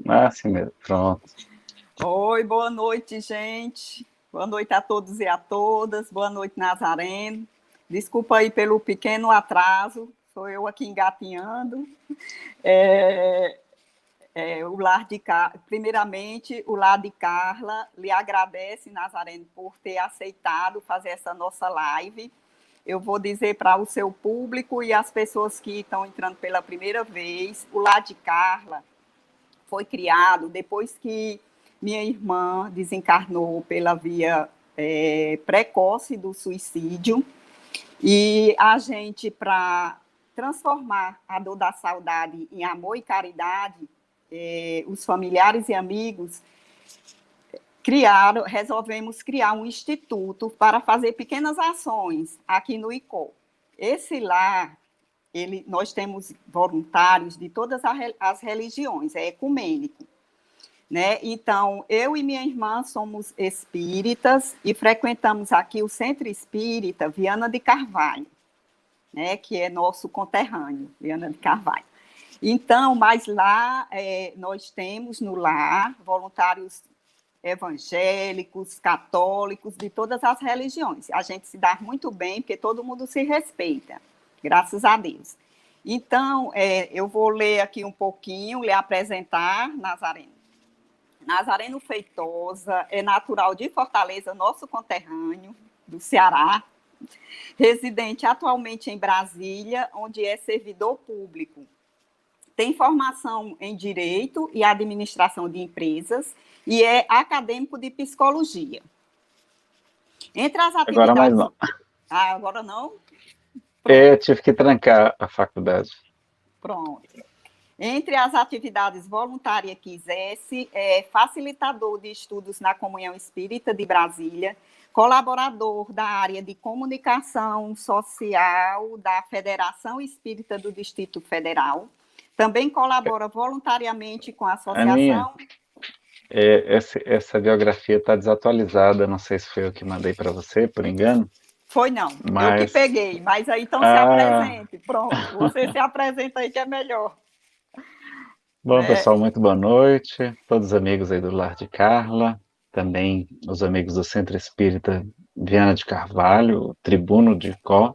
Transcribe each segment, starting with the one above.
Assim mesmo, pronto. Oi, boa noite, gente. Boa noite a todos e a todas. Boa noite, Nazareno. Desculpa aí pelo pequeno atraso, sou eu aqui engatinhando. É, o lar de Primeiramente, o lar de Carla lhe agradece, Nazareno, por ter aceitado fazer essa nossa live. Eu vou dizer para o seu público e as pessoas que estão entrando pela primeira vez, o lar de Carla foi criado depois que minha irmã desencarnou pela via precoce do suicídio. E a gente, para transformar a dor da saudade em amor e caridade, os familiares e amigos resolvemos criar um instituto para fazer pequenas ações aqui no ICO. Esse lar, nós temos voluntários de todas as religiões, é ecumênico. Né? Então, eu e minha irmã somos espíritas e frequentamos aqui o Centro Espírita Viana de Carvalho, né? Que é nosso conterrâneo, Viana de Carvalho. Então, mas lá nós temos no lar voluntários evangélicos, católicos, de todas as religiões. A gente se dá muito bem, porque todo mundo se respeita, graças a Deus. Então, eu vou ler aqui um pouquinho, lhe apresentar Nazareno. Nazareno Feitosa é natural de Fortaleza, nosso conterrâneo, do Ceará, residente atualmente em Brasília, onde é servidor público. Tem formação em Direito e Administração de Empresas e é acadêmico de Psicologia. Entre as Agora mais atividades... não. Agora não? Pronto. Tive que trancar a faculdade. Pronto. Entre as atividades voluntárias que exerce, é facilitador de estudos na Comunhão Espírita de Brasília, colaborador da área de comunicação social da Federação Espírita do Distrito Federal, também colabora voluntariamente com a Aninha, Associação... essa biografia está desatualizada, não sei se foi eu que mandei para você, por engano. Foi não, eu que Mas, peguei, mas aí então se apresente, pronto, você se apresenta aí que é melhor. bom, Né? pessoal, muito boa noite. Todos os amigos aí do Lar de Carla, também os amigos do Centro Espírita Viana de Carvalho, Tribuno de Có.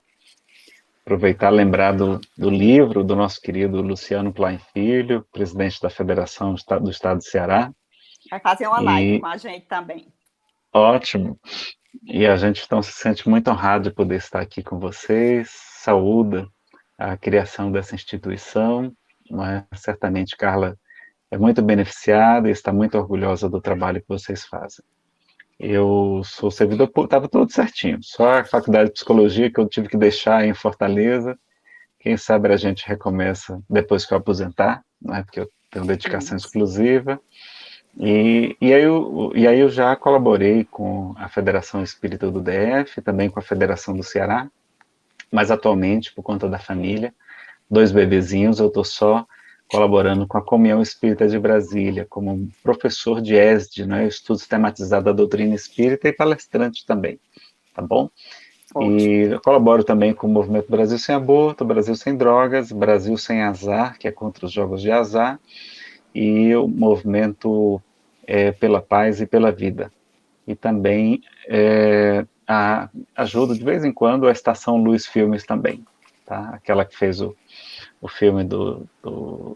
Aproveitar e lembrar do livro do nosso querido Luciano Plain Filho, presidente da Federação do Estado do Ceará. Vai fazer uma live E com a gente também. ótimo. E a gente então se sente muito honrado de poder estar aqui com vocês. Saúda a criação dessa instituição. Não é? Certamente, Carla é muito beneficiada e está muito orgulhosa do trabalho que vocês fazem. Eu sou servidor público, estava tudo certinho, só a faculdade de psicologia que eu tive que deixar em Fortaleza. Quem sabe a gente recomeça depois que eu aposentar, né, porque eu tenho dedicação Isso. exclusiva. E aí eu já colaborei com a Federação Espírita do DF, também com a Federação do Ceará, mas atualmente, por conta da família, 2 bebezinhos, eu estou só colaborando com a Comunhão Espírita de Brasília, como professor de ESD, né, Estudo Sistematizado da Doutrina Espírita e palestrante também, tá bom? Ótimo. E eu colaboro também com o Movimento Brasil Sem Aborto, Brasil Sem Drogas, Brasil Sem Azar, que é contra os jogos de azar, e o Movimento pela Paz e pela Vida. E também ajudo de vez em quando a Estação Luz Filmes também, tá? Aquela que fez o filme do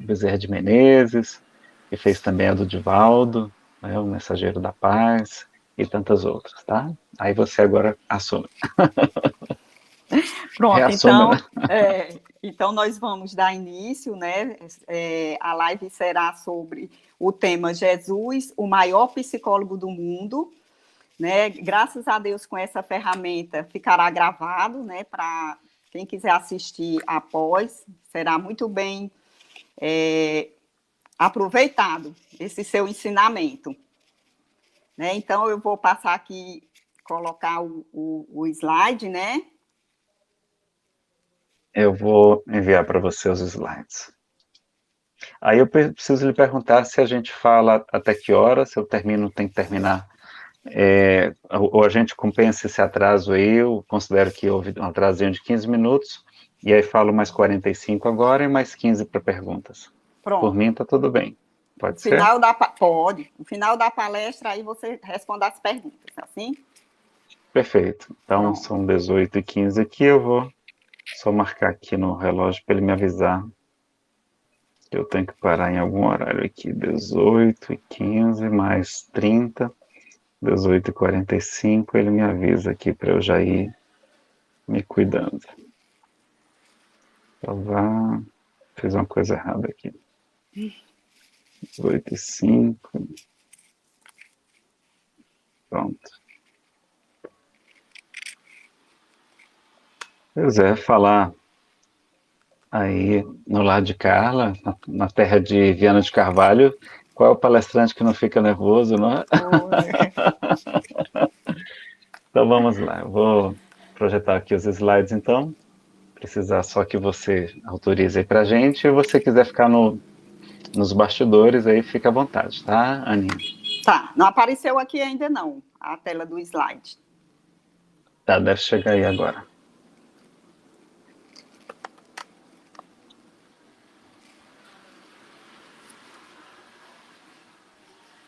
Bezerra de Menezes, que fez também a do Divaldo, né, O Mensageiro da Paz, e tantas outras, tá? Aí você agora assume. Pronto, Reassume, né? então nós vamos dar início, né? A live será sobre o tema Jesus, o maior psicólogo do mundo, né? Graças a Deus, com essa ferramenta ficará gravado, né? Para quem quiser assistir após, será muito bem aproveitado esse seu ensinamento. Né? Então, eu vou passar aqui, colocar o slide, né? Eu vou enviar para você os slides. Aí eu preciso lhe perguntar se a gente fala até que hora, se eu termino, tem que terminar, ou a gente compensa esse atraso aí, eu considero que houve um atrasinho de 15 minutos, e aí falo mais 45 agora e mais 15 para perguntas. Por Pronto. mim, tá tudo bem. Pode ser? Pode. No final da palestra, aí você responde as perguntas, assim? Perfeito. Então, Pronto. são 18h15 aqui, eu vou só marcar aqui no relógio para ele me avisar que eu tenho que parar em algum horário aqui. 18h15 mais 30, 18h45, ele me avisa aqui para eu já ir me cuidando. Salvar. Fiz uma coisa errada aqui. 18h05. Pronto. Pois é, falar aí no lado de Carla, na terra de Viana de Carvalho, qual é o palestrante que não fica nervoso, não é? Então vamos lá, eu vou projetar aqui os slides então. Precisar só que você autorize aí pra gente. Se você quiser ficar nos bastidores, aí fica à vontade, tá, Aninha? Tá, não apareceu aqui ainda não, a tela do slide. Tá, deve chegar aí agora.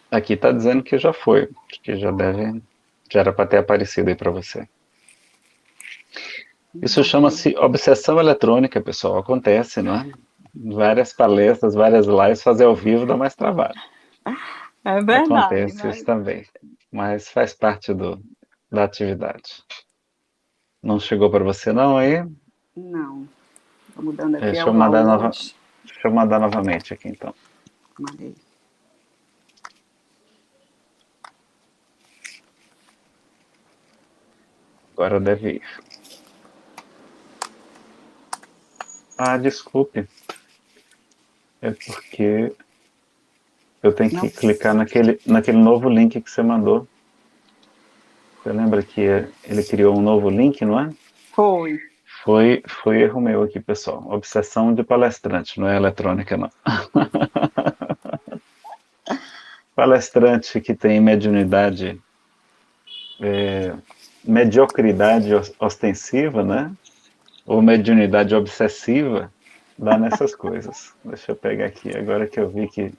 Aqui tá dizendo que já foi, que já era para ter aparecido aí para você. Isso chama-se obsessão eletrônica, pessoal. Acontece, não é? Várias palestras, várias lives, fazer ao vivo dá mais trabalho. É verdade. Acontece isso também, mas faz parte da atividade. Não chegou para você não aí? Não, estou mudando aqui, é Deixa o eu mandar download. deixa eu mandar novamente aqui então. Mandei. Agora deve ir. Ah, desculpe. É porque eu tenho que Não, clicar naquele novo link que você mandou. Você lembra que ele criou um novo link, não é? foi. Foi erro meu aqui, pessoal. Obsessão de palestrante, não é eletrônica, não. Palestrante que tem mediunidade, mediocridade ostensiva, né? Ou mediunidade obsessiva, dá nessas coisas. Deixa eu pegar aqui, agora que eu vi que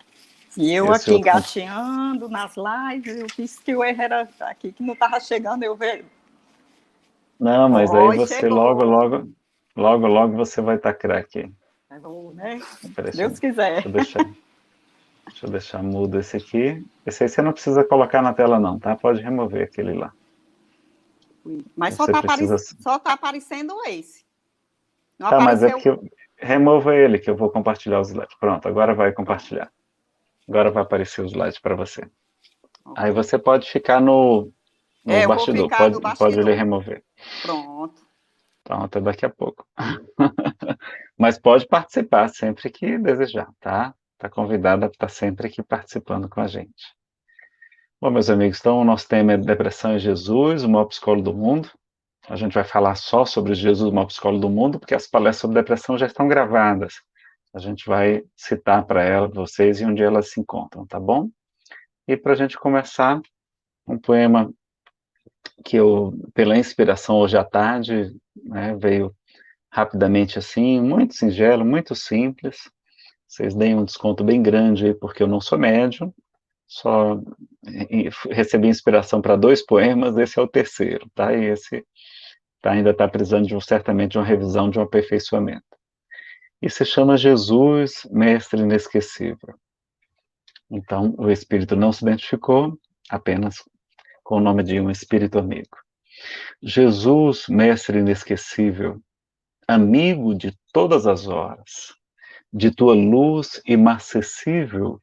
E eu esse aqui outro... engateando nas lives, eu disse que o erro era aqui, que não estava chegando, eu vejo. Não, mas aí Oi, você logo, chegou. logo, logo, logo você vai estar craque. Chegou, né? Peraí, Se Deus quiser. deixa eu deixar mudo esse aqui. Esse aí você não precisa colocar na tela não, tá? Pode remover aquele lá. Mas Você precisa... só tá aparecendo esse. Não Tá, mas é apareceu. porque remova ele que eu vou compartilhar os slides. Pronto, agora vai Pronto. compartilhar. Agora vai aparecer os slides para você. Aí Ok. você pode ficar no Eu vou bastidor, ficar no pode ele bastidor. remover. Pronto. Então, até daqui a pouco. Mas pode participar sempre que desejar, tá? Tá convidada a estar sempre aqui participando com a gente. Bom, meus amigos, então o nosso tema é Depressão e Jesus, o maior psicólogo do mundo. A gente vai falar só sobre Jesus, o maior psicólogo do mundo, porque as palestras sobre depressão já estão gravadas. A gente vai citar para ela, vocês, e onde elas se encontram, tá bom? E para a gente começar, um poema que eu, pela inspiração hoje à tarde, né, veio rapidamente assim, muito singelo, muito simples. Vocês deem um desconto bem grande aí, porque eu não sou médium, só recebi inspiração para 2 poemas, esse é o terceiro, tá? E esse ainda está precisando certamente de uma revisão, de um aperfeiçoamento. E se chama Jesus, Mestre Inesquecível. Então, o espírito não se identificou, apenas com o nome de um espírito amigo. Jesus, Mestre Inesquecível, amigo de todas as horas, de tua luz imarcessível,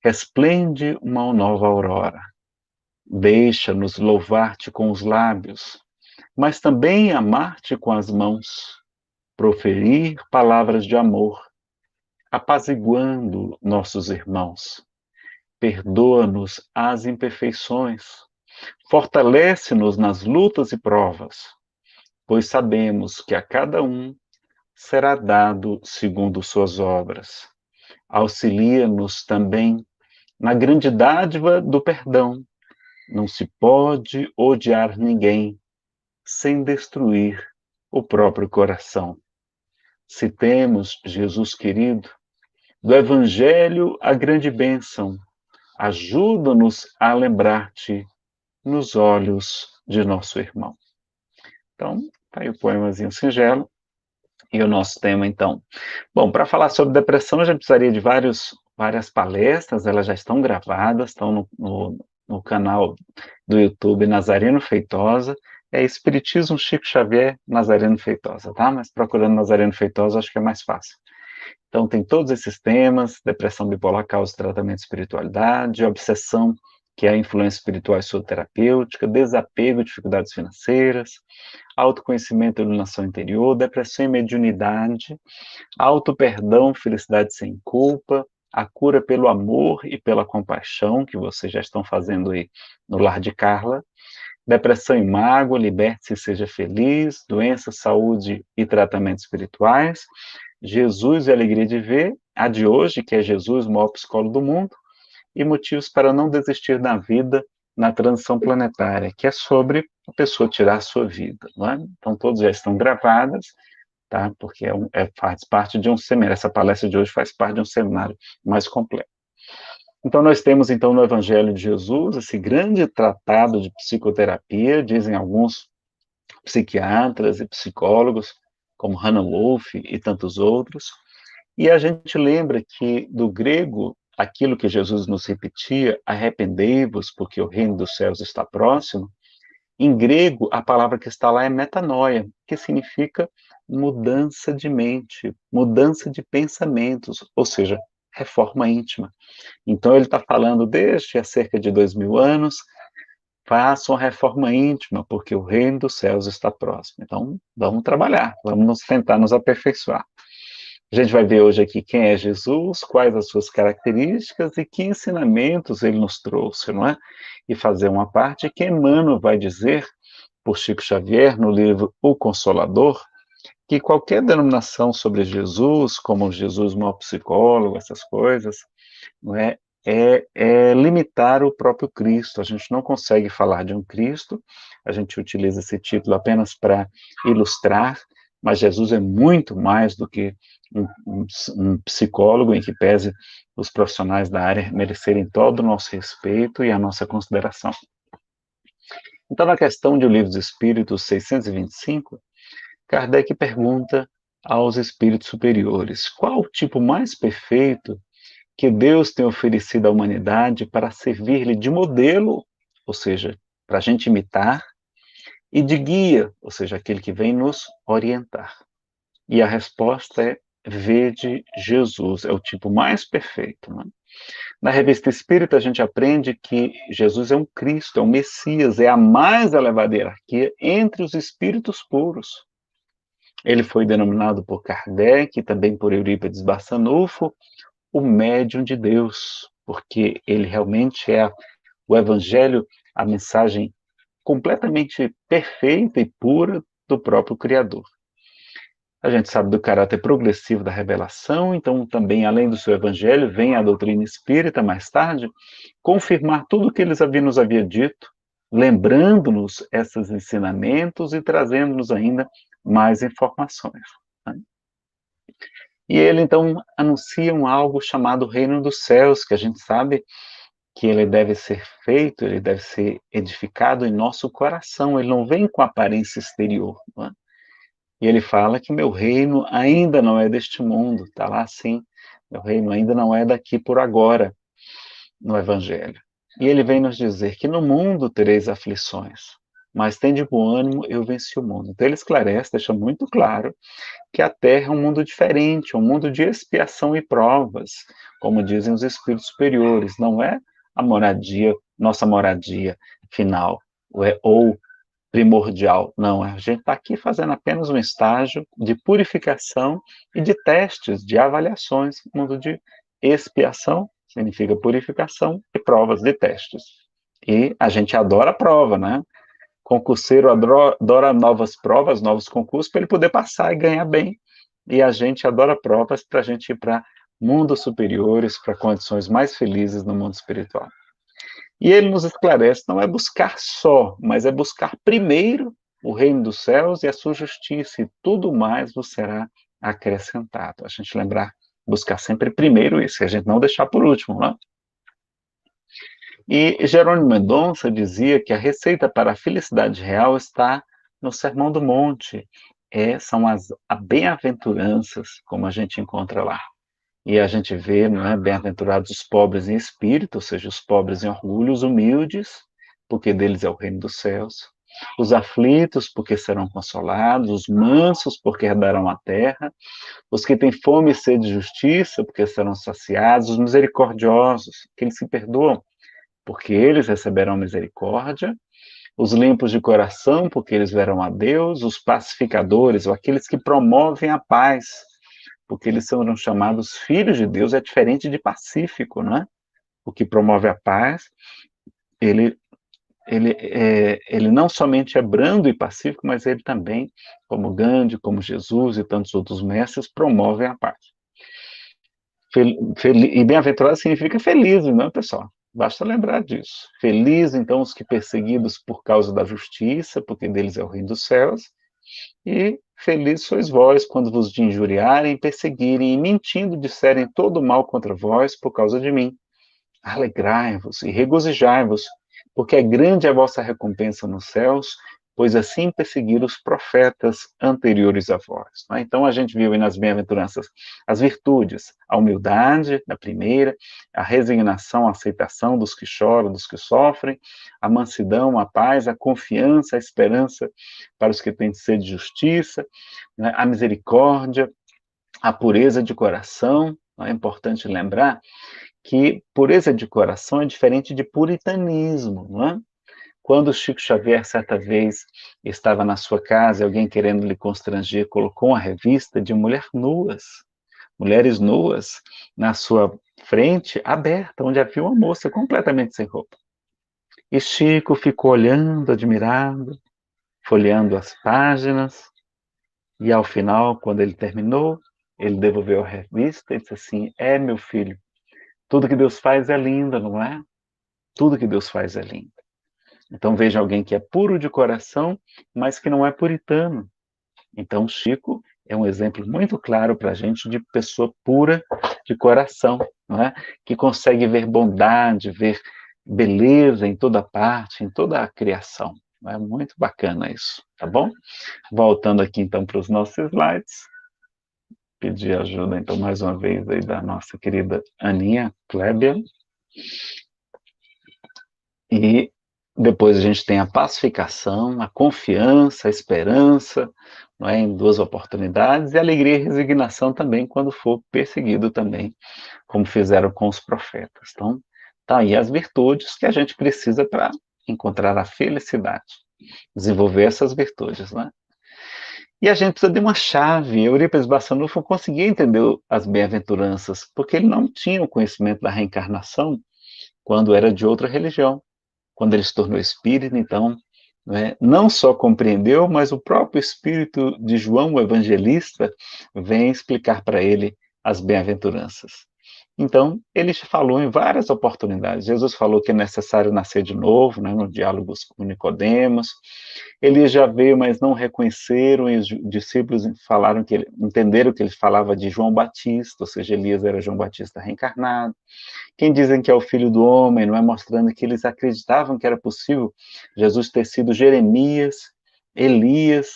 resplende uma nova aurora. Deixa-nos louvar-te com os lábios, mas também amar-te com as mãos, proferir palavras de amor, apaziguando nossos irmãos. Perdoa-nos as imperfeições, fortalece-nos nas lutas e provas, pois sabemos que a cada um será dado segundo suas obras. Auxilia-nos também na grande dádiva do perdão. Não se pode odiar ninguém sem destruir o próprio coração. Se temos, Jesus querido, do Evangelho a grande bênção, ajuda-nos a lembrar-te nos olhos de nosso irmão. Então, tá aí o poemazinho singelo e o nosso tema, então. Bom, para falar sobre depressão, a gente precisaria de várias palestras, elas já estão gravadas, estão no canal do YouTube Nazareno Feitosa, é Espiritismo Chico Xavier Nazareno Feitosa, tá? Mas procurando Nazareno Feitosa, acho que é mais fácil. Então, tem todos esses temas: depressão bipolar, causa e tratamento de espiritualidade, obsessão, que é a influência espiritual e sua terapêutica, desapego, dificuldades financeiras, autoconhecimento e iluminação interior, depressão e mediunidade, auto-perdão, felicidade sem culpa, a cura pelo amor e pela compaixão, que vocês já estão fazendo aí no Lar de Carla, depressão e mágoa, liberte-se e seja feliz, doença, saúde e tratamentos espirituais, Jesus e alegria de ver, a de hoje, que é Jesus, o maior psicólogo do mundo, e motivos para não desistir da vida na transição planetária, que é sobre a pessoa tirar a sua vida, não é? Então, todos já estão gravadas, tá? Porque faz parte de um seminário, essa palestra de hoje faz parte de um seminário mais completo. Então, nós temos, então, no Evangelho de Jesus, esse grande tratado de psicoterapia, dizem alguns psiquiatras e psicólogos, como Hannah Wolff e tantos outros, e a gente lembra que, do grego, aquilo que Jesus nos repetia, arrependei-vos, porque o reino dos céus está próximo, em grego, a palavra que está lá é metanoia, que significa mudança de mente, mudança de pensamentos, ou seja, reforma íntima. Então, ele está falando desde há cerca de 2000 anos, façam a reforma íntima, porque o reino dos céus está próximo. Então, vamos trabalhar, vamos tentar nos aperfeiçoar. A gente vai ver hoje aqui quem é Jesus, quais as suas características e que ensinamentos ele nos trouxe, não é? E fazer uma parte que Emmanuel vai dizer, por Chico Xavier, no livro O Consolador, que qualquer denominação sobre Jesus, como Jesus maior psicólogo, essas coisas, não é limitar o próprio Cristo. A gente não consegue falar de um Cristo, a gente utiliza esse título apenas para ilustrar, mas Jesus é muito mais do que um psicólogo, em que pese os profissionais da área merecerem todo o nosso respeito e a nossa consideração. Então, na questão de O Livro dos Espíritos 625, Kardec pergunta aos espíritos superiores: qual o tipo mais perfeito que Deus tem oferecido à humanidade para servir-lhe de modelo, ou seja, para a gente imitar, e de guia, ou seja, aquele que vem nos orientar? E a resposta é: vede Jesus, é o tipo mais perfeito. Né? Na Revista Espírita, a gente aprende que Jesus é um Cristo, é um Messias, é a mais elevada hierarquia entre os espíritos puros. Ele foi denominado por Kardec e também por Eurípides Barçanufo o médium de Deus, porque ele realmente é o Evangelho, a mensagem completamente perfeita e pura do próprio Criador. A gente sabe do caráter progressivo da revelação, então também, além do seu Evangelho, vem a doutrina espírita mais tarde, confirmar tudo o que eles nos havia dito, lembrando-nos esses ensinamentos e trazendo-nos ainda mais informações. Né? E ele, então, anuncia algo chamado Reino dos Céus, que a gente sabe que ele deve ser feito, ele deve ser edificado em nosso coração, ele não vem com aparência exterior. Não é? E ele fala que meu reino ainda não é deste mundo, está lá assim, meu reino ainda não é daqui por agora, no Evangelho. E ele vem nos dizer que no mundo tereis aflições, mas tende bom ânimo, eu venci o mundo. Então ele esclarece, deixa muito claro que a Terra é um mundo diferente, um mundo de expiação e provas, como dizem os espíritos superiores, não é a moradia, nossa moradia final, ou primordial, não, a gente está aqui fazendo apenas um estágio de purificação e de testes, de avaliações, mundo de expiação, significa purificação, e provas de testes. E a gente adora a prova, né? Concurseiro adora novas provas, novos concursos, para ele poder passar e ganhar bem. E a gente adora provas para a gente ir para mundos superiores, para condições mais felizes no mundo espiritual. E ele nos esclarece, não é buscar só, mas é buscar primeiro o reino dos céus e a sua justiça, e tudo mais vos será acrescentado. A gente lembrar buscar sempre primeiro isso, e a gente não deixar por último, né? E Jerônimo Mendonça dizia que a receita para a felicidade real está no Sermão do Monte, são as bem-aventuranças, como a gente encontra lá. E a gente vê, não é, bem-aventurados os pobres em espírito, ou seja, os pobres em orgulho, os humildes, porque deles é o reino dos céus, os aflitos, porque serão consolados, os mansos, porque herdarão a terra, os que têm fome e sede de justiça, porque serão saciados, os misericordiosos, aqueles que perdoam, porque eles receberão misericórdia, os limpos de coração, porque eles verão a Deus, os pacificadores, ou aqueles que promovem a paz, porque eles serão chamados filhos de Deus, é diferente de pacífico, não é? O que promove a paz, ele, ele não somente é brando e pacífico, mas ele também, como Gandhi, como Jesus e tantos outros mestres, promovem a paz. E bem-aventurado significa feliz, não é, pessoal? Basta lembrar disso. Feliz, então, os que perseguidos por causa da justiça, porque deles é o reino dos céus, e felizes sois vós quando vos injuriarem, perseguirem e mentindo disserem todo mal contra vós por causa de mim. Alegrai-vos e regozijai-vos, porque é grande a vossa recompensa nos céus, pois assim perseguiram os profetas anteriores a vós. Então a gente viu aí nas bem-aventuranças as virtudes, a humildade, na primeira, a resignação, a aceitação dos que choram, dos que sofrem, a mansidão, a paz, a confiança, a esperança para os que têm sede de justiça, né? A misericórdia, a pureza de coração. É importante lembrar que pureza de coração é diferente de puritanismo, não é? Quando Chico Xavier, certa vez, estava na sua casa e alguém querendo lhe constranger, colocou uma revista de mulheres nuas, na sua frente, aberta, onde havia uma moça completamente sem roupa. E Chico ficou olhando, admirado, folheando as páginas, e ao final, quando ele terminou, ele devolveu a revista e disse assim: meu filho, tudo que Deus faz é lindo, não é? Tudo que Deus faz é lindo. Então veja alguém que é puro de coração, mas que não é puritano. Então Chico é um exemplo muito claro para a gente de pessoa pura de coração, não é? Que consegue ver bondade, ver beleza em toda parte, em toda a criação. É muito bacana isso, tá bom? Voltando aqui então para os nossos slides. Pedir ajuda então mais uma vez aí da nossa querida Aninha Klebia. E depois a gente tem a pacificação, a confiança, a esperança, não é, em duas oportunidades, e a alegria e resignação também quando for perseguido também, como fizeram com os profetas. Então, tá aí as virtudes que a gente precisa para encontrar a felicidade, desenvolver essas virtudes, né? E a gente precisa de uma chave. Eurípides Barçanufo conseguia entender as bem-aventuranças, porque ele não tinha o conhecimento da reencarnação quando era de outra religião. Quando ele se tornou espírita, então, né, não só compreendeu, mas o próprio espírito de João, o evangelista, vem explicar para ele as bem-aventuranças. Então, ele falou em várias oportunidades. Jesus falou que é necessário nascer de novo, né, no diálogo com Nicodemos. Ele já veio, mas não reconheceram, e os discípulos falaram que entenderam que ele falava de João Batista, ou seja, Elias era João Batista reencarnado. Quem dizem que é o filho do homem, não é, mostrando que eles acreditavam que era possível Jesus ter sido Jeremias, Elias,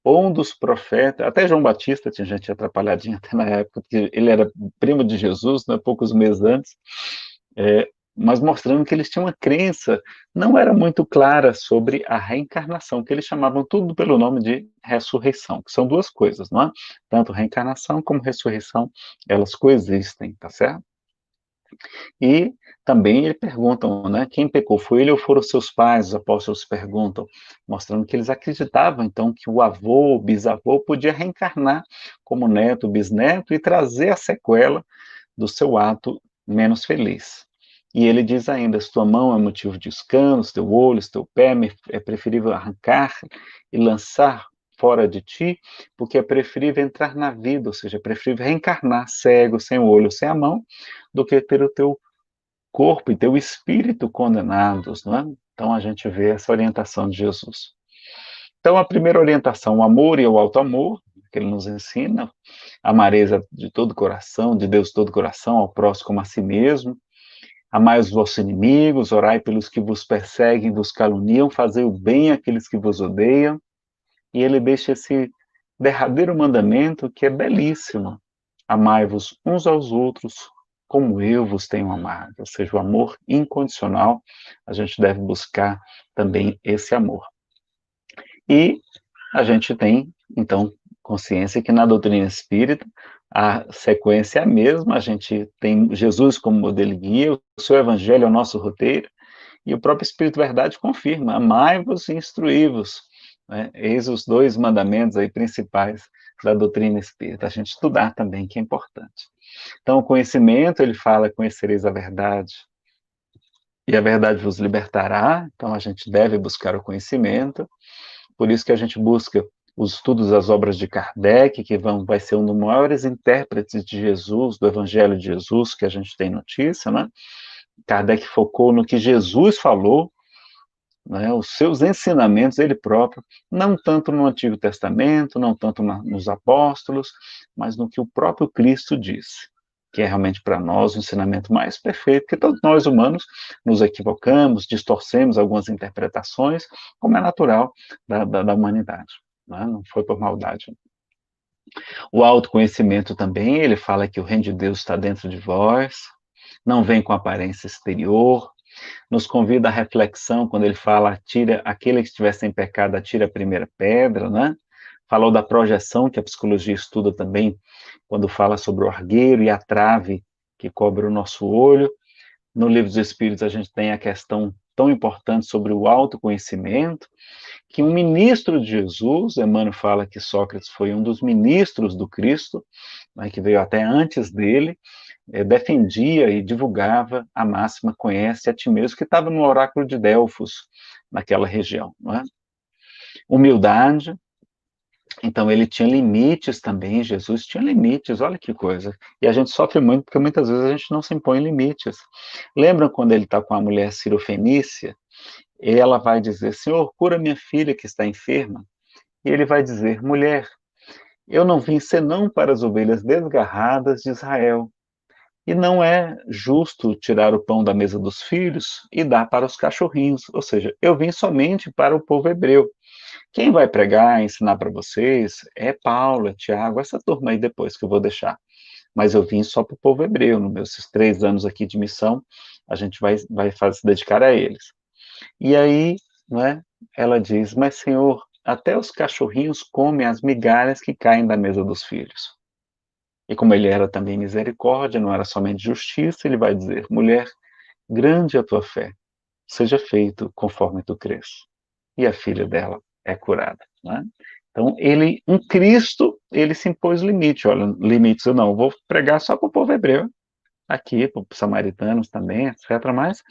ou um dos profetas, até João Batista tinha gente atrapalhadinha até na época, porque ele era primo de Jesus, né, poucos meses antes, mas mostrando que eles tinham uma crença, não era muito clara sobre a reencarnação, que eles chamavam tudo pelo nome de ressurreição, que são duas coisas, não é? Tanto reencarnação como ressurreição, elas coexistem, tá certo? E também eles perguntam, né, quem pecou, foi ele ou foram seus pais? Os apóstolos perguntam, mostrando que eles acreditavam, então, que o avô, o bisavô, podia reencarnar como neto, bisneto e trazer a sequela do seu ato menos feliz. E ele diz ainda, se tua mão é motivo de escândalo, se teu olho, se teu pé, é preferível arrancar e lançar fora de ti, porque é preferível entrar na vida, ou seja, é preferível reencarnar cego, sem o olho, sem a mão, do que ter o teu corpo e teu espírito condenados, não é? Então a gente vê essa orientação de Jesus. Então a primeira orientação, o amor e o alto amor, que ele nos ensina, amareis de todo o coração, de Deus todo o coração, ao próximo como a si mesmo, amai os vossos inimigos, orai pelos que vos perseguem, vos caluniam, fazei o bem àqueles que vos odeiam, e ele deixa esse derradeiro mandamento que é belíssimo, amai-vos uns aos outros, como eu vos tenho amado, ou seja, o amor incondicional, a gente deve buscar também esse amor. E a gente tem, então, consciência que na doutrina espírita a sequência é a mesma, a gente tem Jesus como modelo e guia, o seu evangelho é o nosso roteiro, e o próprio Espírito Verdade confirma, amai-vos e instruí-vos, né? Eis os dois mandamentos aí principais da doutrina espírita, a gente estudar também, que é importante. Então, o conhecimento, ele fala, conhecereis a verdade, e a verdade vos libertará, então a gente deve buscar o conhecimento, por isso que a gente busca os estudos das obras de Kardec, que vai ser um dos maiores intérpretes de Jesus, do Evangelho de Jesus, que a gente tem notícia, né? Kardec focou no que Jesus falou, né, os seus ensinamentos, ele próprio, não tanto no Antigo Testamento, não tanto nos apóstolos, mas no que o próprio Cristo disse, que é realmente para nós o ensinamento mais perfeito, que todos nós humanos nos equivocamos, distorcemos algumas interpretações, como é natural da humanidade, né? Não foi por maldade. O autoconhecimento também, ele fala que o reino de Deus está dentro de vós, não vem com aparência exterior, nos convida à reflexão quando ele fala, tira aquele que estiver sem pecado, atira a primeira pedra, né? Falou da projeção, que a psicologia estuda também, quando fala sobre o argueiro e a trave que cobre o nosso olho. No Livro dos Espíritos a gente tem a questão tão importante sobre o autoconhecimento, que um ministro de Jesus, Emmanuel fala que Sócrates foi um dos ministros do Cristo, né, que veio até antes dele, defendia e divulgava a máxima conhece a ti mesmo, que estava no oráculo de Delfos, naquela região. Não é? Humildade, então ele tinha limites também, Jesus tinha limites, olha que coisa. E a gente sofre muito porque muitas vezes a gente não se impõe limites. Lembram quando ele está com a mulher cirofenícia? E ela vai dizer, Senhor, cura minha filha que está enferma. E ele vai dizer, mulher, eu não vim senão para as ovelhas desgarradas de Israel. E não é justo tirar o pão da mesa dos filhos e dar para os cachorrinhos. Ou seja, eu vim somente para o povo hebreu. Quem vai pregar, ensinar para vocês é Paulo, é Tiago, essa turma aí depois que eu vou deixar. Mas eu vim só para o povo hebreu. Nos meus 3 anos aqui de missão, a gente vai se dedicar a eles. E aí, não é? Ela diz, mas Senhor, até os cachorrinhos comem as migalhas que caem da mesa dos filhos. E como ele era também misericórdia, não era somente justiça, ele vai dizer, mulher, grande é a tua fé, seja feito conforme tu crês. E a filha dela é curada. Né? Então, um Cristo, ele se impôs limite. Olha, limites eu não, vou pregar só para o povo hebreu, aqui, para os samaritanos também, etc. Mas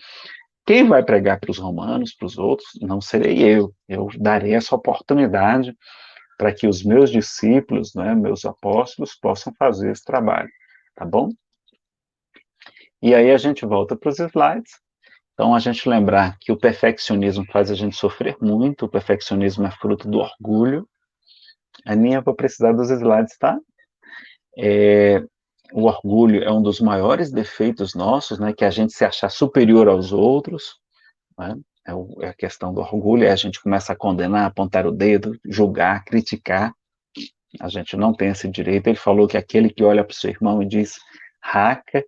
quem vai pregar para os romanos, para os outros, não serei eu. Eu darei essa oportunidade para que os meus discípulos, né, meus apóstolos, possam fazer esse trabalho, tá bom? E aí a gente volta para os slides. Então, a gente lembrar que o perfeccionismo faz a gente sofrer muito, o perfeccionismo é fruto do orgulho. Aninha, vou precisar dos slides, tá? O orgulho é um dos maiores defeitos nossos, né, que é a gente se achar superior aos outros, né? É a questão do orgulho, a gente começa a condenar, apontar o dedo, julgar, criticar. A gente não tem esse direito. Ele falou que aquele que olha para o seu irmão e diz raca,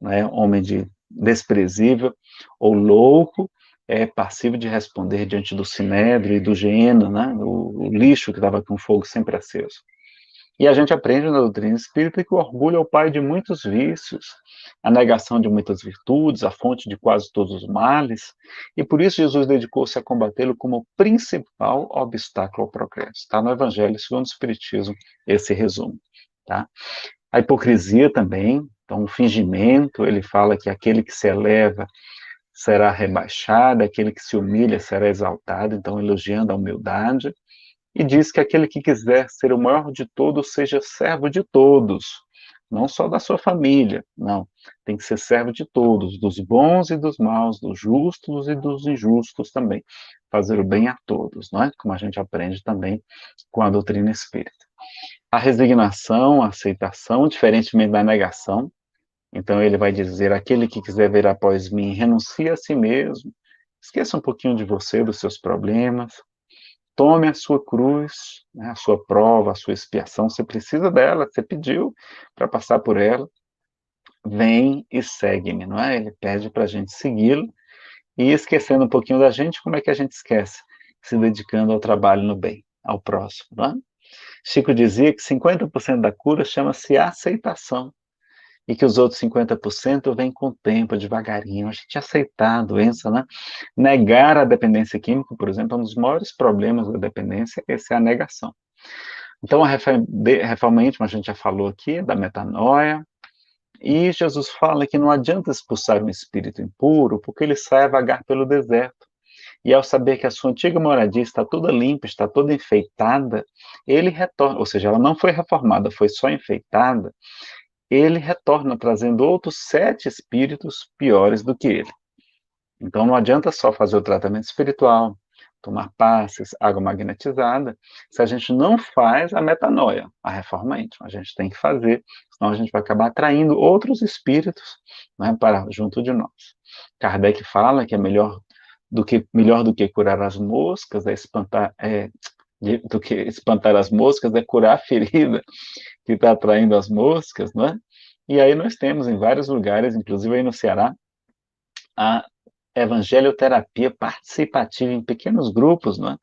né, homem desprezível ou louco, é passivo de responder diante do sinédrio e do Geena, né, o lixo que estava com fogo sempre aceso. E a gente aprende na doutrina espírita que o orgulho é o pai de muitos vícios, a negação de muitas virtudes, a fonte de quase todos os males, e por isso Jesus dedicou-se a combatê-lo como principal obstáculo ao progresso. Está no Evangelho segundo o Espiritismo, esse resumo. Tá? A hipocrisia também, então o fingimento, ele fala que aquele que se eleva será rebaixado, aquele que se humilha será exaltado, então elogiando a humildade, e diz que aquele que quiser ser o maior de todos, seja servo de todos, não só da sua família, não, tem que ser servo de todos, dos bons e dos maus, dos justos e dos injustos também, fazer o bem a todos, não é? Como a gente aprende também com a doutrina espírita. A resignação, a aceitação, diferentemente da negação. Então ele vai dizer, aquele que quiser vir após mim, renuncie a si mesmo, esqueça um pouquinho de você, dos seus problemas, tome a sua cruz, né, a sua prova, a sua expiação, você precisa dela, você pediu para passar por ela, vem e segue-me, não é? Ele pede para a gente segui-lo, e esquecendo um pouquinho da gente, como é que a gente esquece? Se dedicando ao trabalho no bem, ao próximo, não é? Chico dizia que 50% da cura chama-se aceitação, e que os outros 50% vêm com o tempo, devagarinho, a gente aceitar a doença, né? Negar a dependência química, por exemplo, é um dos maiores problemas da dependência, essa é a negação. Então, a reforma íntima, a gente já falou aqui, da metanoia, e Jesus fala que não adianta expulsar um espírito impuro, porque ele sai a vagar pelo deserto. E ao saber que a sua antiga moradia está toda limpa, está toda enfeitada, ele retorna, ou seja, ela não foi reformada, foi só enfeitada, ele retorna trazendo outros 7 espíritos piores do que ele. Então não adianta só fazer o tratamento espiritual, tomar passes, água magnetizada, se a gente não faz a metanoia, a reforma íntima. A gente tem que fazer, senão a gente vai acabar atraindo outros espíritos, né, para junto de nós. Kardec fala que é melhor do que curar as moscas, do que espantar as moscas, é curar a ferida que está atraindo as moscas, né? E aí nós temos em vários lugares, inclusive aí no Ceará, a evangelioterapia participativa em pequenos grupos, né?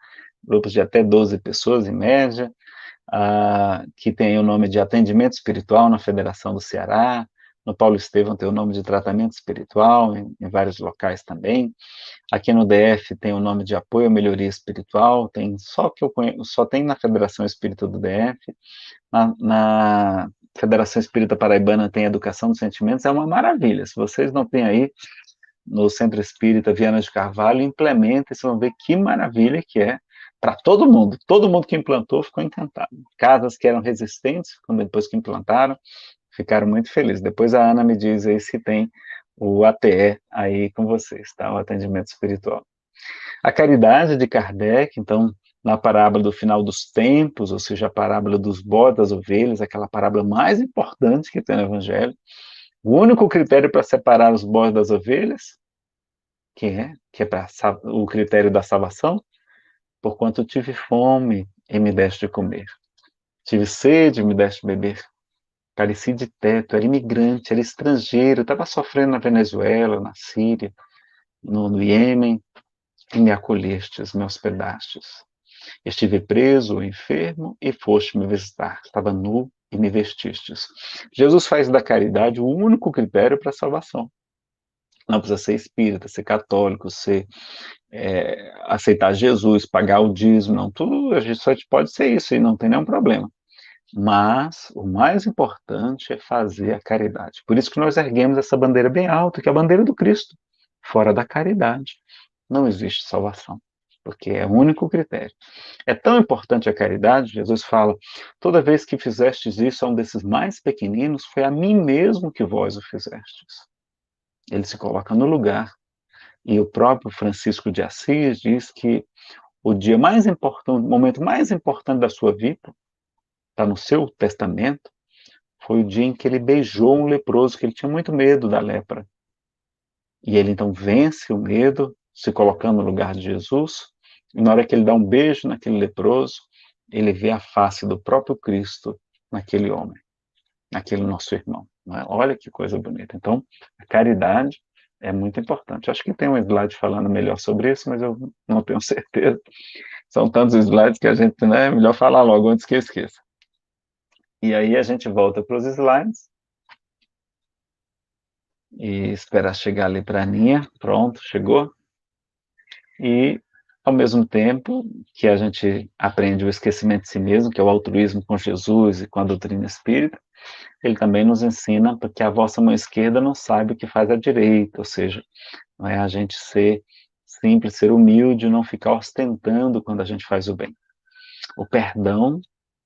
Grupos de até 12 pessoas em média, que tem o nome de atendimento espiritual na Federação do Ceará, no Paulo Estevão tem o nome de tratamento espiritual, em vários locais também. Aqui no DF tem o nome de apoio à melhoria espiritual, tem só que eu conheço, só tem na Federação Espírita do DF. Na Federação Espírita Paraibana tem Educação dos Sentimentos, é uma maravilha. Se vocês não têm aí, no Centro Espírita Viana de Carvalho, implementem, vocês vão ver que maravilha que é para todo mundo que implantou ficou encantado. Casas que eram resistentes, depois que implantaram, ficaram muito felizes. Depois a Ana me diz aí se tem o ATE aí com vocês, tá? O atendimento espiritual. A caridade de Kardec, então, na parábola do final dos tempos, ou seja, a parábola dos bodes das ovelhas, aquela parábola mais importante que tem no Evangelho, o único critério para separar os bodes das ovelhas, que é o critério da salvação, porquanto tive fome e me deste de comer, tive sede e me deste de beber, careci de teto, era imigrante, era estrangeiro, estava sofrendo na Venezuela, na Síria, no Iêmen, e me acolhestes, me hospedastes. Estive preso ou enfermo e foste me visitar. Estava nu e me vestistes. Jesus faz da caridade o único critério para a salvação. Não precisa ser espírita, ser católico, aceitar Jesus, pagar o dízimo, não, tudo, a gente só pode ser isso e não tem nenhum problema. Mas o mais importante é fazer a caridade. Por isso que nós erguemos essa bandeira bem alta, que é a bandeira do Cristo. Fora da caridade, não existe salvação, porque é o único critério. É tão importante a caridade, Jesus fala, toda vez que fizestes isso a um desses mais pequeninos, foi a mim mesmo que vós o fizestes. Ele se coloca no lugar. E o próprio Francisco de Assis diz que o dia mais importante, o momento mais importante da sua vida, está no seu testamento, foi o dia em que ele beijou um leproso, que ele tinha muito medo da lepra. E ele então vence o medo, se colocando no lugar de Jesus, e na hora que ele dá um beijo naquele leproso, ele vê a face do próprio Cristo naquele homem, naquele nosso irmão. Não é? Olha que coisa bonita. Então, a caridade é muito importante. Acho que tem um slide falando melhor sobre isso, mas eu não tenho certeza. São tantos slides que a gente, né, é melhor falar logo antes que eu esqueça. E aí a gente volta para os slides. E esperar chegar ali para a Aninha. Pronto, chegou. E, ao mesmo tempo que a gente aprende o esquecimento de si mesmo, que é o altruísmo com Jesus e com a doutrina espírita, ele também nos ensina que a vossa mão esquerda não sabe o que faz a direita, ou seja, não é a gente ser simples, ser humilde, não ficar ostentando quando a gente faz o bem. O perdão,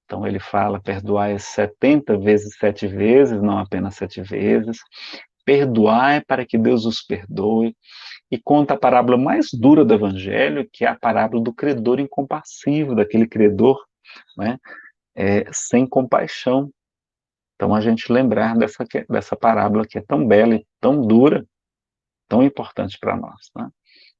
então ele fala, perdoai 70 vezes 7 vezes, não apenas 7 vezes, perdoai para que Deus os perdoe, e conta a parábola mais dura do Evangelho, que é a parábola do credor incompassivo, daquele credor, né, sem compaixão. Então, a gente lembrar dessa parábola que é tão bela e tão dura, tão importante para nós, né?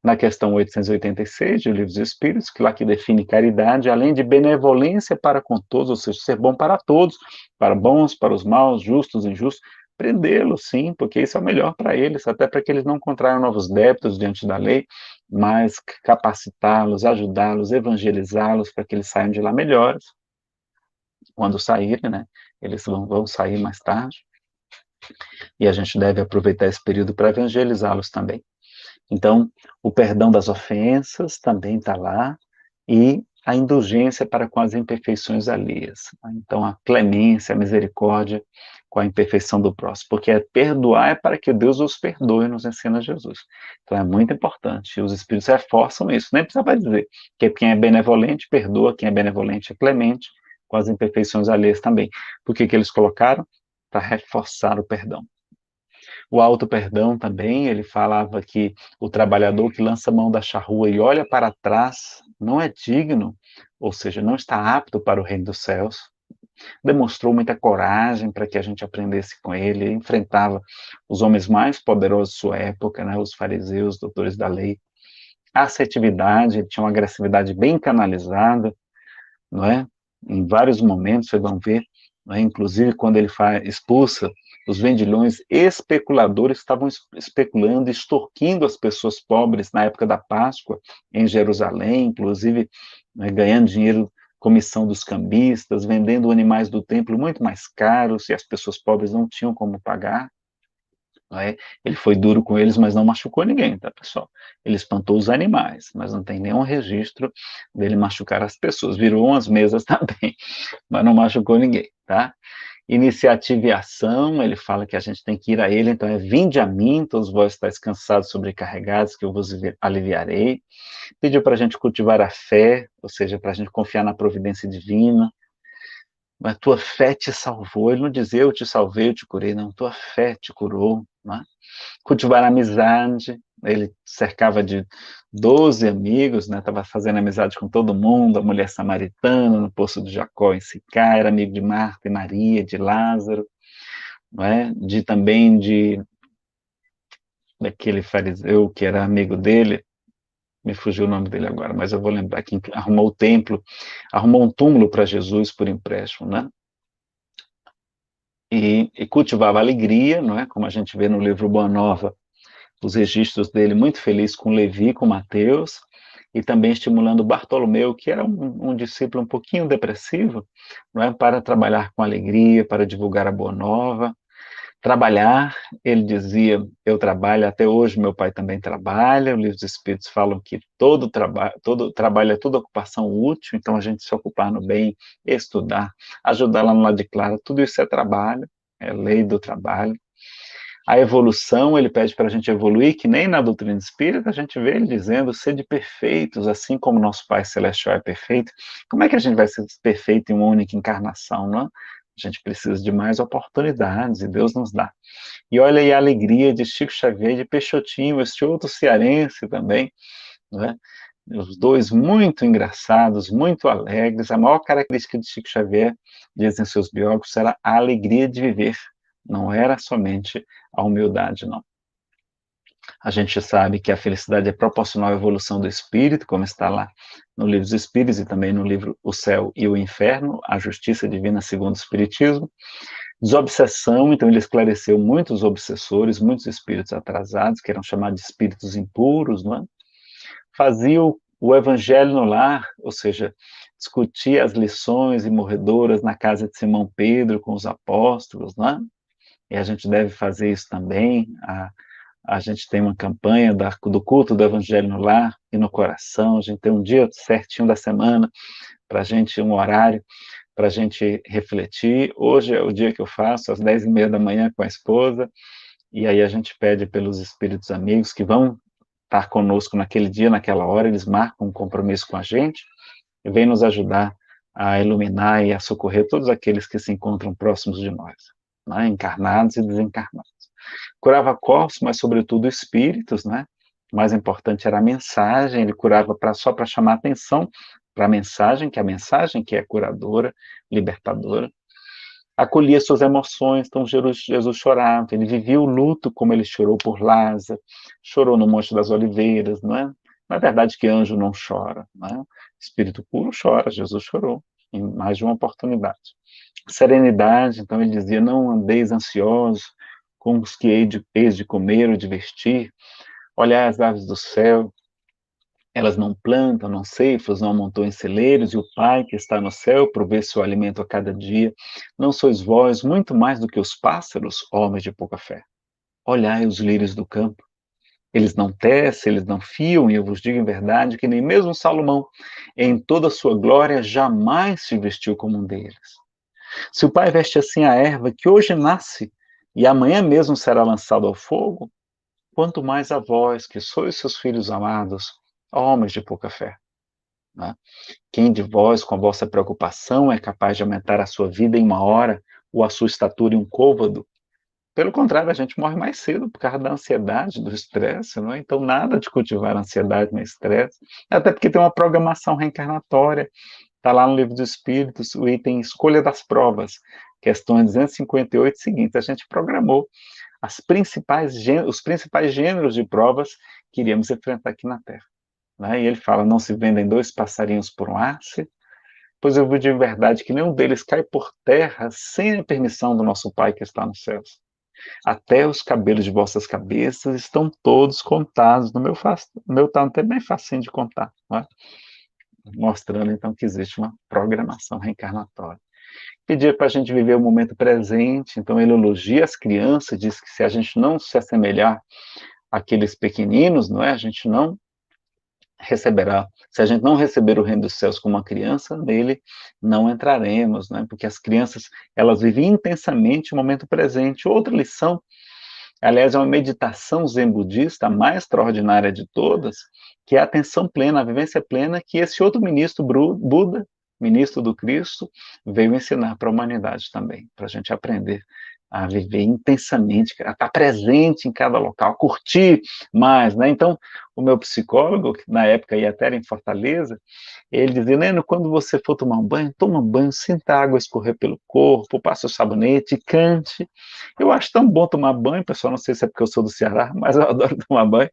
Na questão 886 de Livros dos Espíritos, que lá que define caridade, além de benevolência para com todos, ou seja, ser bom para todos, para bons, para os maus, justos, injustos, prendê-los, sim, porque isso é o melhor para eles, até para que eles não contraiam novos débitos diante da lei, mas capacitá-los, ajudá-los, evangelizá-los, para que eles saiam de lá melhores. Quando saírem, né, eles vão sair mais tarde, e a gente deve aproveitar esse período para evangelizá-los também. Então, o perdão das ofensas também está lá, e a indulgência para com as imperfeições alheias. Então, a clemência, a misericórdia com a imperfeição do próximo, porque perdoar é para que Deus os perdoe, nos ensina Jesus. Então, é muito importante, e os Espíritos reforçam isso, nem precisa dizer que quem é benevolente perdoa, quem é benevolente é clemente, com as imperfeições alheias também. Por que eles colocaram? Para reforçar o perdão. O auto-perdão também, ele falava que o trabalhador que lança a mão da charrua e olha para trás não é digno, ou seja, não está apto para o reino dos céus. Demonstrou muita coragem para que a gente aprendesse com ele, ele enfrentava os homens mais poderosos de sua época, né, os fariseus, doutores da lei. A assertividade, ele tinha uma agressividade bem canalizada, não é? Em vários momentos, vocês vão ver, não é? Inclusive quando ele expulsa os vendilhões especuladores, estavam especulando, extorquindo as pessoas pobres na época da Páscoa, em Jerusalém, inclusive, né, ganhando dinheiro, comissão dos cambistas, vendendo animais do templo muito mais caros, e as pessoas pobres não tinham como pagar. Não é? Ele foi duro com eles, mas não machucou ninguém, tá, pessoal? Ele espantou os animais, mas não tem nenhum registro dele machucar as pessoas. Virou umas mesas também, mas não machucou ninguém, tá? Iniciativa e ação, ele fala que a gente tem que ir a ele, então vinde a mim, todos vós estáis cansados, sobrecarregados, que eu vos aliviarei. Pediu para a gente cultivar a fé, ou seja, para a gente confiar na providência divina. A tua fé te salvou, ele não dizia eu te salvei, eu te curei, não, tua fé te curou, né? Cultivar a amizade, ele cercava de 12 amigos, né? Estava fazendo amizade com todo mundo, a mulher samaritana no poço de Jacó em Sicá, era amigo de Marta e Maria, de Lázaro, não é? Também daquele fariseu que era amigo dele, me fugiu o nome dele agora, mas eu vou lembrar, que arrumou o templo, arrumou um túmulo para Jesus por empréstimo, né? E cultivava alegria, não é? Como a gente vê no livro Boa Nova, os registros dele muito feliz com Levi, com Mateus, e também estimulando Bartolomeu, que era um discípulo um pouquinho depressivo, não é? Para trabalhar com alegria, para divulgar a Boa Nova. Trabalhar, ele dizia, eu trabalho, até hoje meu pai também trabalha, o livro dos Espíritos falam que todo trabalho é toda ocupação útil, então a gente se ocupar no bem, estudar, ajudar lá no lado de Clara, tudo isso é trabalho, é lei do trabalho. A evolução, ele pede para a gente evoluir, que nem na doutrina espírita a gente vê ele dizendo, sede perfeitos, assim como nosso Pai Celestial é perfeito. Como é que a gente vai ser perfeito em uma única encarnação, não? A gente precisa de mais oportunidades, e Deus nos dá. E olha aí a alegria de Chico Xavier, de Peixotinho, este outro cearense também, né? Os dois muito engraçados, muito alegres. A maior característica de Chico Xavier, dizem seus biógrafos, era a alegria de viver. Não era somente a humildade, não. A gente sabe que a felicidade é proporcional à evolução do espírito, como está lá no livro dos Espíritos e também no livro O Céu e o Inferno, a Justiça Divina segundo o Espiritismo. Desobsessão, então ele esclareceu muitos obsessores, muitos espíritos atrasados, que eram chamados de espíritos impuros, não é? Fazia o evangelho no lar, ou seja, discutia as lições imorredoras na casa de Simão Pedro com os apóstolos, não é? E a gente deve fazer isso também. A gente tem uma campanha do culto do Evangelho no lar e no coração, a gente tem um dia certinho da semana, para a gente, um horário, para a gente refletir. Hoje é o dia que eu faço, às 10h30 da manhã com a esposa, e aí a gente pede pelos espíritos amigos que vão estar conosco naquele dia, naquela hora, eles marcam um compromisso com a gente, e vêm nos ajudar a iluminar e a socorrer todos aqueles que se encontram próximos de nós, né, encarnados e desencarnados. Curava corpos, mas sobretudo espíritos, né? O mais importante era a mensagem, ele curava só para chamar atenção para a mensagem, que é curadora, libertadora, acolhia suas emoções. Então Jesus chorava, ele vivia o luto como ele chorou por Lázaro, chorou no Monte das Oliveiras, não é? Não é verdade que anjo não chora, não é? Espírito puro chora, Jesus chorou em mais de uma oportunidade. Serenidade, então ele dizia, não andeis ansiosos com os que eis de comer ou de vestir, olhai as aves do céu, elas não plantam, não ceifam, não amontoam em celeiros, e o Pai que está no céu provê seu alimento a cada dia. Não sois vós muito mais do que os pássaros, homens de pouca fé? Olhai os lírios do campo. Eles não tecem, eles não fiam, e eu vos digo em verdade que nem mesmo Salomão, em toda a sua glória, jamais se vestiu como um deles. Se o Pai veste assim a erva que hoje nasce e amanhã mesmo será lançado ao fogo, quanto mais a vós, que sois seus filhos amados, homens de pouca fé. Né? Quem de vós, com a vossa preocupação, é capaz de aumentar a sua vida em uma hora, ou a sua estatura em um côvado? Pelo contrário, a gente morre mais cedo por causa da ansiedade, do estresse, não é? Então, nada de cultivar ansiedade nem estresse, até porque tem uma programação reencarnatória. Está lá no Livro dos Espíritos, o item Escolha das Provas, questões 258 seguintes. A gente programou os principais gêneros de provas que iríamos enfrentar aqui na Terra. Né? E ele fala, não se vendem dois passarinhos por um arce, pois eu vos digo de verdade que nenhum deles cai por terra sem a permissão do nosso Pai que está nos céus. Até os cabelos de vossas cabeças estão todos contados. No meu tá até bem facinho de contar, não é? Mostrando então que existe uma programação reencarnatória. Pedir para a gente viver o momento presente, então ele elogia as crianças, diz que se a gente não se assemelhar àqueles pequeninos, não é? A gente não receberá. Se a gente não receber o reino dos céus como uma criança, nele não entraremos, né? Porque as crianças, elas vivem intensamente o momento presente. Outra lição, aliás, é uma meditação zen budista, a mais extraordinária de todas, que é a atenção plena, a vivência plena, que esse outro ministro Buda, ministro do Cristo, veio ensinar para a humanidade também, para a gente aprender a viver intensamente, a estar presente em cada local, a curtir mais, né? Então, o meu psicólogo, que na época ia até em Fortaleza, ele dizia, Neno, quando você for tomar um banho, toma um banho, sinta a água escorrer pelo corpo, passe o sabonete, cante. Eu acho tão bom tomar banho, pessoal, não sei se é porque eu sou do Ceará, mas eu adoro tomar banho,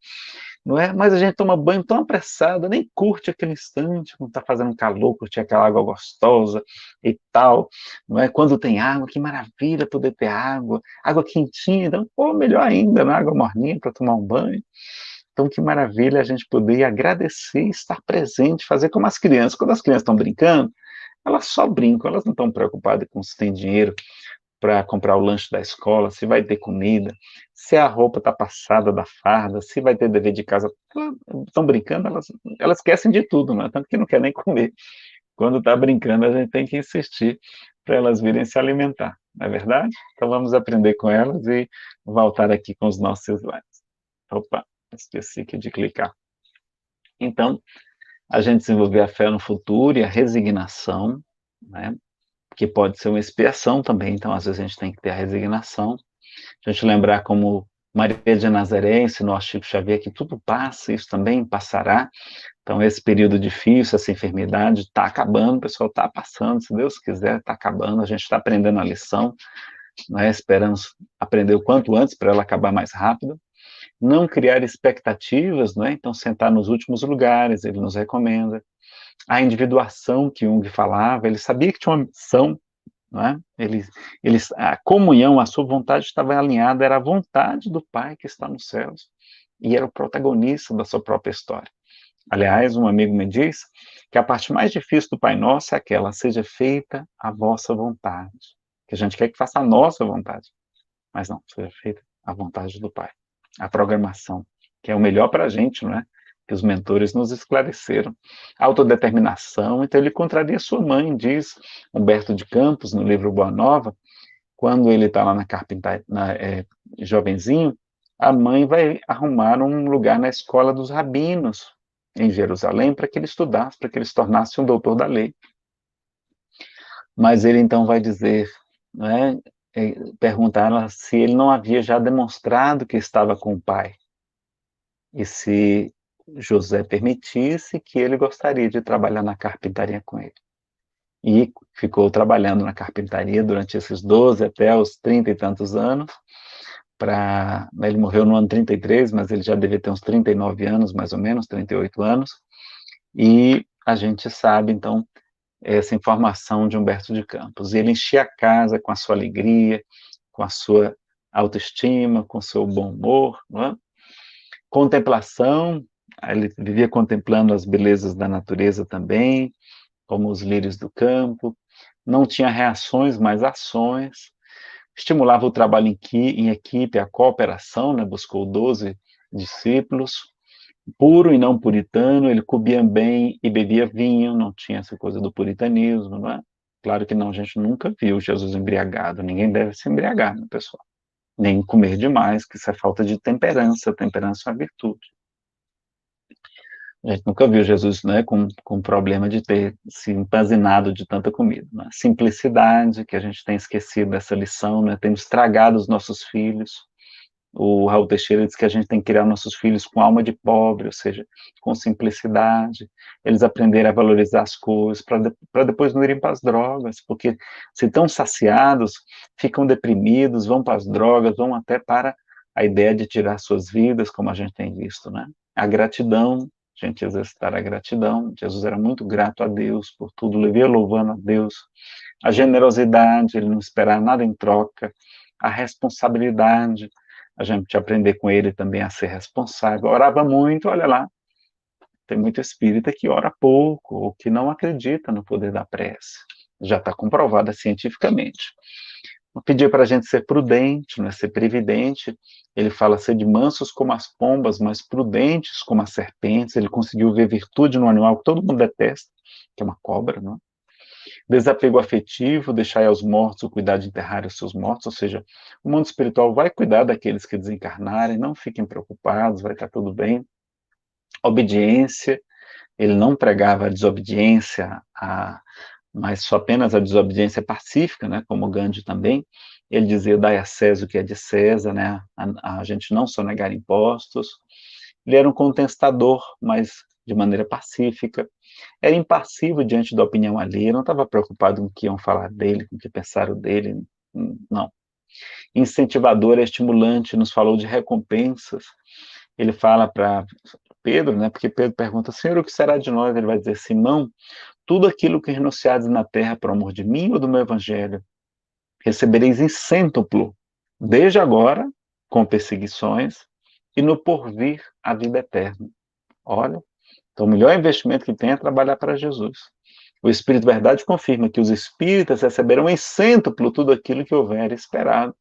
não é? Mas a gente toma banho tão apressado, nem curte aquele instante, quando está fazendo calor, curtir aquela água gostosa e tal, não é? Quando tem água, que maravilha poder ter água, água quentinha, então, pô, melhor ainda, né? Água morninha para tomar um banho. Então, que maravilha a gente poder agradecer, estar presente, fazer como as crianças. Quando as crianças estão brincando, elas só brincam, elas não estão preocupadas com se tem dinheiro para comprar o lanche da escola, se vai ter comida, se a roupa está passada da farda, se vai ter dever de casa. Estão brincando, elas esquecem de tudo, né? Tanto que não quer nem comer. Quando está brincando, a gente tem que insistir para elas virem se alimentar, não é verdade? Então vamos aprender com elas e voltar aqui com os nossos slides. Opa, esqueci aqui de clicar. Então, a gente desenvolver a fé no futuro e a resignação, né? Que pode ser uma expiação também, então às vezes a gente tem que ter a resignação. A gente lembrar como Maria de Nazaré ensinou a Chico Xavier que tudo passa, isso também passará. Então esse período difícil, essa enfermidade está acabando, o pessoal está passando, se Deus quiser, está acabando, a gente está aprendendo a lição, né? Esperamos aprender o quanto antes para ela acabar mais rápido. Não criar expectativas, né? Então sentar nos últimos lugares, ele nos recomenda. A individuação que Jung falava, ele sabia que tinha uma missão, não é? A comunhão, a sua vontade estava alinhada, era a vontade do Pai que está nos céus, e era o protagonista da sua própria história. Aliás, um amigo me diz que a parte mais difícil do Pai Nosso é aquela, seja feita a vossa vontade, que a gente quer que faça a nossa vontade, mas não, seja feita a vontade do Pai. A programação, que é o melhor para a gente, não é? Que os mentores nos esclareceram. Autodeterminação, então ele contraria sua mãe, diz Humberto de Campos, no livro Boa Nova, quando ele está lá na carpintaria, jovenzinho, a mãe vai arrumar um lugar na escola dos rabinos, em Jerusalém, para que ele estudasse, para que ele se tornasse um doutor da lei. Mas ele então vai dizer, né, perguntar se ele não havia já demonstrado que estava com o Pai. E se José permitisse, que ele gostaria de trabalhar na carpintaria com ele. E ficou trabalhando na carpintaria durante esses 12 até os 30 e tantos anos. Ele morreu no ano 33, mas ele já devia ter uns 39 anos, mais ou menos, 38 anos. E a gente sabe, então, essa informação de Humberto de Campos. E ele enchia a casa com a sua alegria, com a sua autoestima, com o seu bom humor, não é? Contemplação, ele vivia contemplando as belezas da natureza também, como os lírios do campo, não tinha reações, mas ações, estimulava o trabalho em equipe, a cooperação, né? Buscou 12 discípulos, puro e não puritano, ele comia bem e bebia vinho, não tinha essa coisa do puritanismo, não é? Claro que não, a gente nunca viu Jesus embriagado, ninguém deve se embriagar, né, pessoal? Nem comer demais, que isso é falta de temperança, temperança é uma virtude. A gente nunca viu Jesus, né, com problema de ter se empanzinado de tanta comida. Né? Simplicidade, que a gente tem esquecido dessa lição, né? Temos estragado os nossos filhos. O Raul Teixeira diz que a gente tem que criar nossos filhos com alma de pobre, ou seja, com simplicidade, eles aprenderem a valorizar as coisas, para depois não irem para as drogas, porque se estão saciados, ficam deprimidos, vão para as drogas, vão até para a ideia de tirar suas vidas, como a gente tem visto, né? A gratidão, a gente exercitar a gratidão, Jesus era muito grato a Deus por tudo, vivia louvando a Deus, a generosidade, ele não esperar nada em troca, a responsabilidade, a gente aprender com ele também a ser responsável. Orava muito, olha lá, tem muito espírita que ora pouco, ou que não acredita no poder da prece. Já está comprovada cientificamente. Pedia para a gente ser prudente, não é ser previdente. Ele fala ser de mansos como as pombas, mas prudentes como as serpentes. Ele conseguiu ver virtude no animal que todo mundo detesta, que é uma cobra, não é? Desapego afetivo, deixar aos mortos o cuidar de enterrar os seus mortos, ou seja, o mundo espiritual vai cuidar daqueles que desencarnarem, não fiquem preocupados, vai estar tudo bem. Obediência, ele não pregava a desobediência, mas só apenas a desobediência pacífica, né, como Gandhi também. Ele dizia, dai a César o que é de César, né, a gente não sonegar impostos. Ele era um contestador, mas de maneira pacífica. Era impassivo diante da opinião alheia, não estava preocupado com o que iam falar dele, com o que pensaram dele, não. Incentivador, estimulante, nos falou de recompensas. Ele fala para Pedro, né, porque Pedro pergunta, Senhor, o que será de nós? Ele vai dizer, Simão, tudo aquilo que renunciares na terra por amor de mim ou do meu evangelho, recebereis em cêntuplo, desde agora, com perseguições, e no porvir a vida eterna. Olha, então o melhor investimento que tem é trabalhar para Jesus. O Espírito Verdade confirma que os espíritas receberão em cêntuplo tudo aquilo que houver esperado.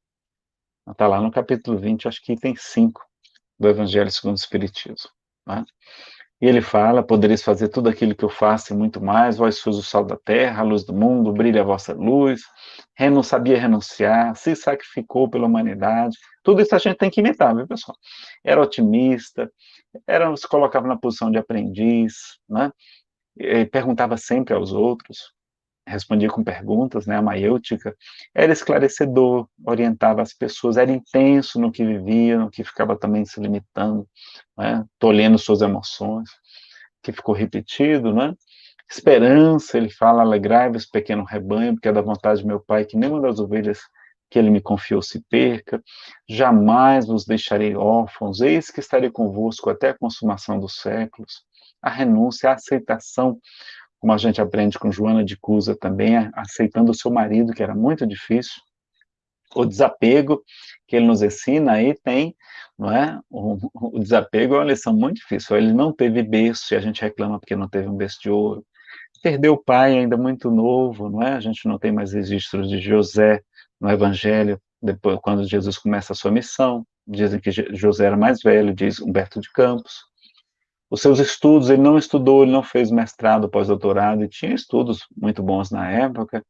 Está lá no capítulo 20, acho que item 5 do Evangelho segundo o Espiritismo. Né? E ele fala, podereis fazer tudo aquilo que eu faço e muito mais, vós sois o sal da terra, a luz do mundo, brilha a vossa luz, sabia renunciar, se sacrificou pela humanidade, tudo isso a gente tem que imitar, viu, pessoal? Era otimista, se colocava na posição de aprendiz, né? Perguntava sempre aos outros, respondia com perguntas, né, a maiêutica, era esclarecedor, orientava as pessoas, era intenso no que vivia, no que ficava também se limitando, né, tolhendo suas emoções, que ficou repetido, né, esperança, ele fala, alegrai-vos, pequeno rebanho, porque é da vontade de meu Pai que nenhuma das ovelhas que ele me confiou se perca, jamais vos deixarei órfãos, eis que estarei convosco até a consumação dos séculos, a renúncia, a aceitação, como a gente aprende com Joana de Cusa também, aceitando o seu marido, que era muito difícil, o desapego que ele nos ensina, aí tem, não é? O desapego é uma lição muito difícil, ele não teve berço, e a gente reclama porque não teve um berço de ouro, perdeu o pai ainda muito novo, não é? A gente não tem mais registros de José no Evangelho, depois, quando Jesus começa a sua missão, dizem que José era mais velho, diz Humberto de Campos. Os seus estudos, ele não estudou, ele não fez mestrado, pós-doutorado, e tinha estudos muito bons na época.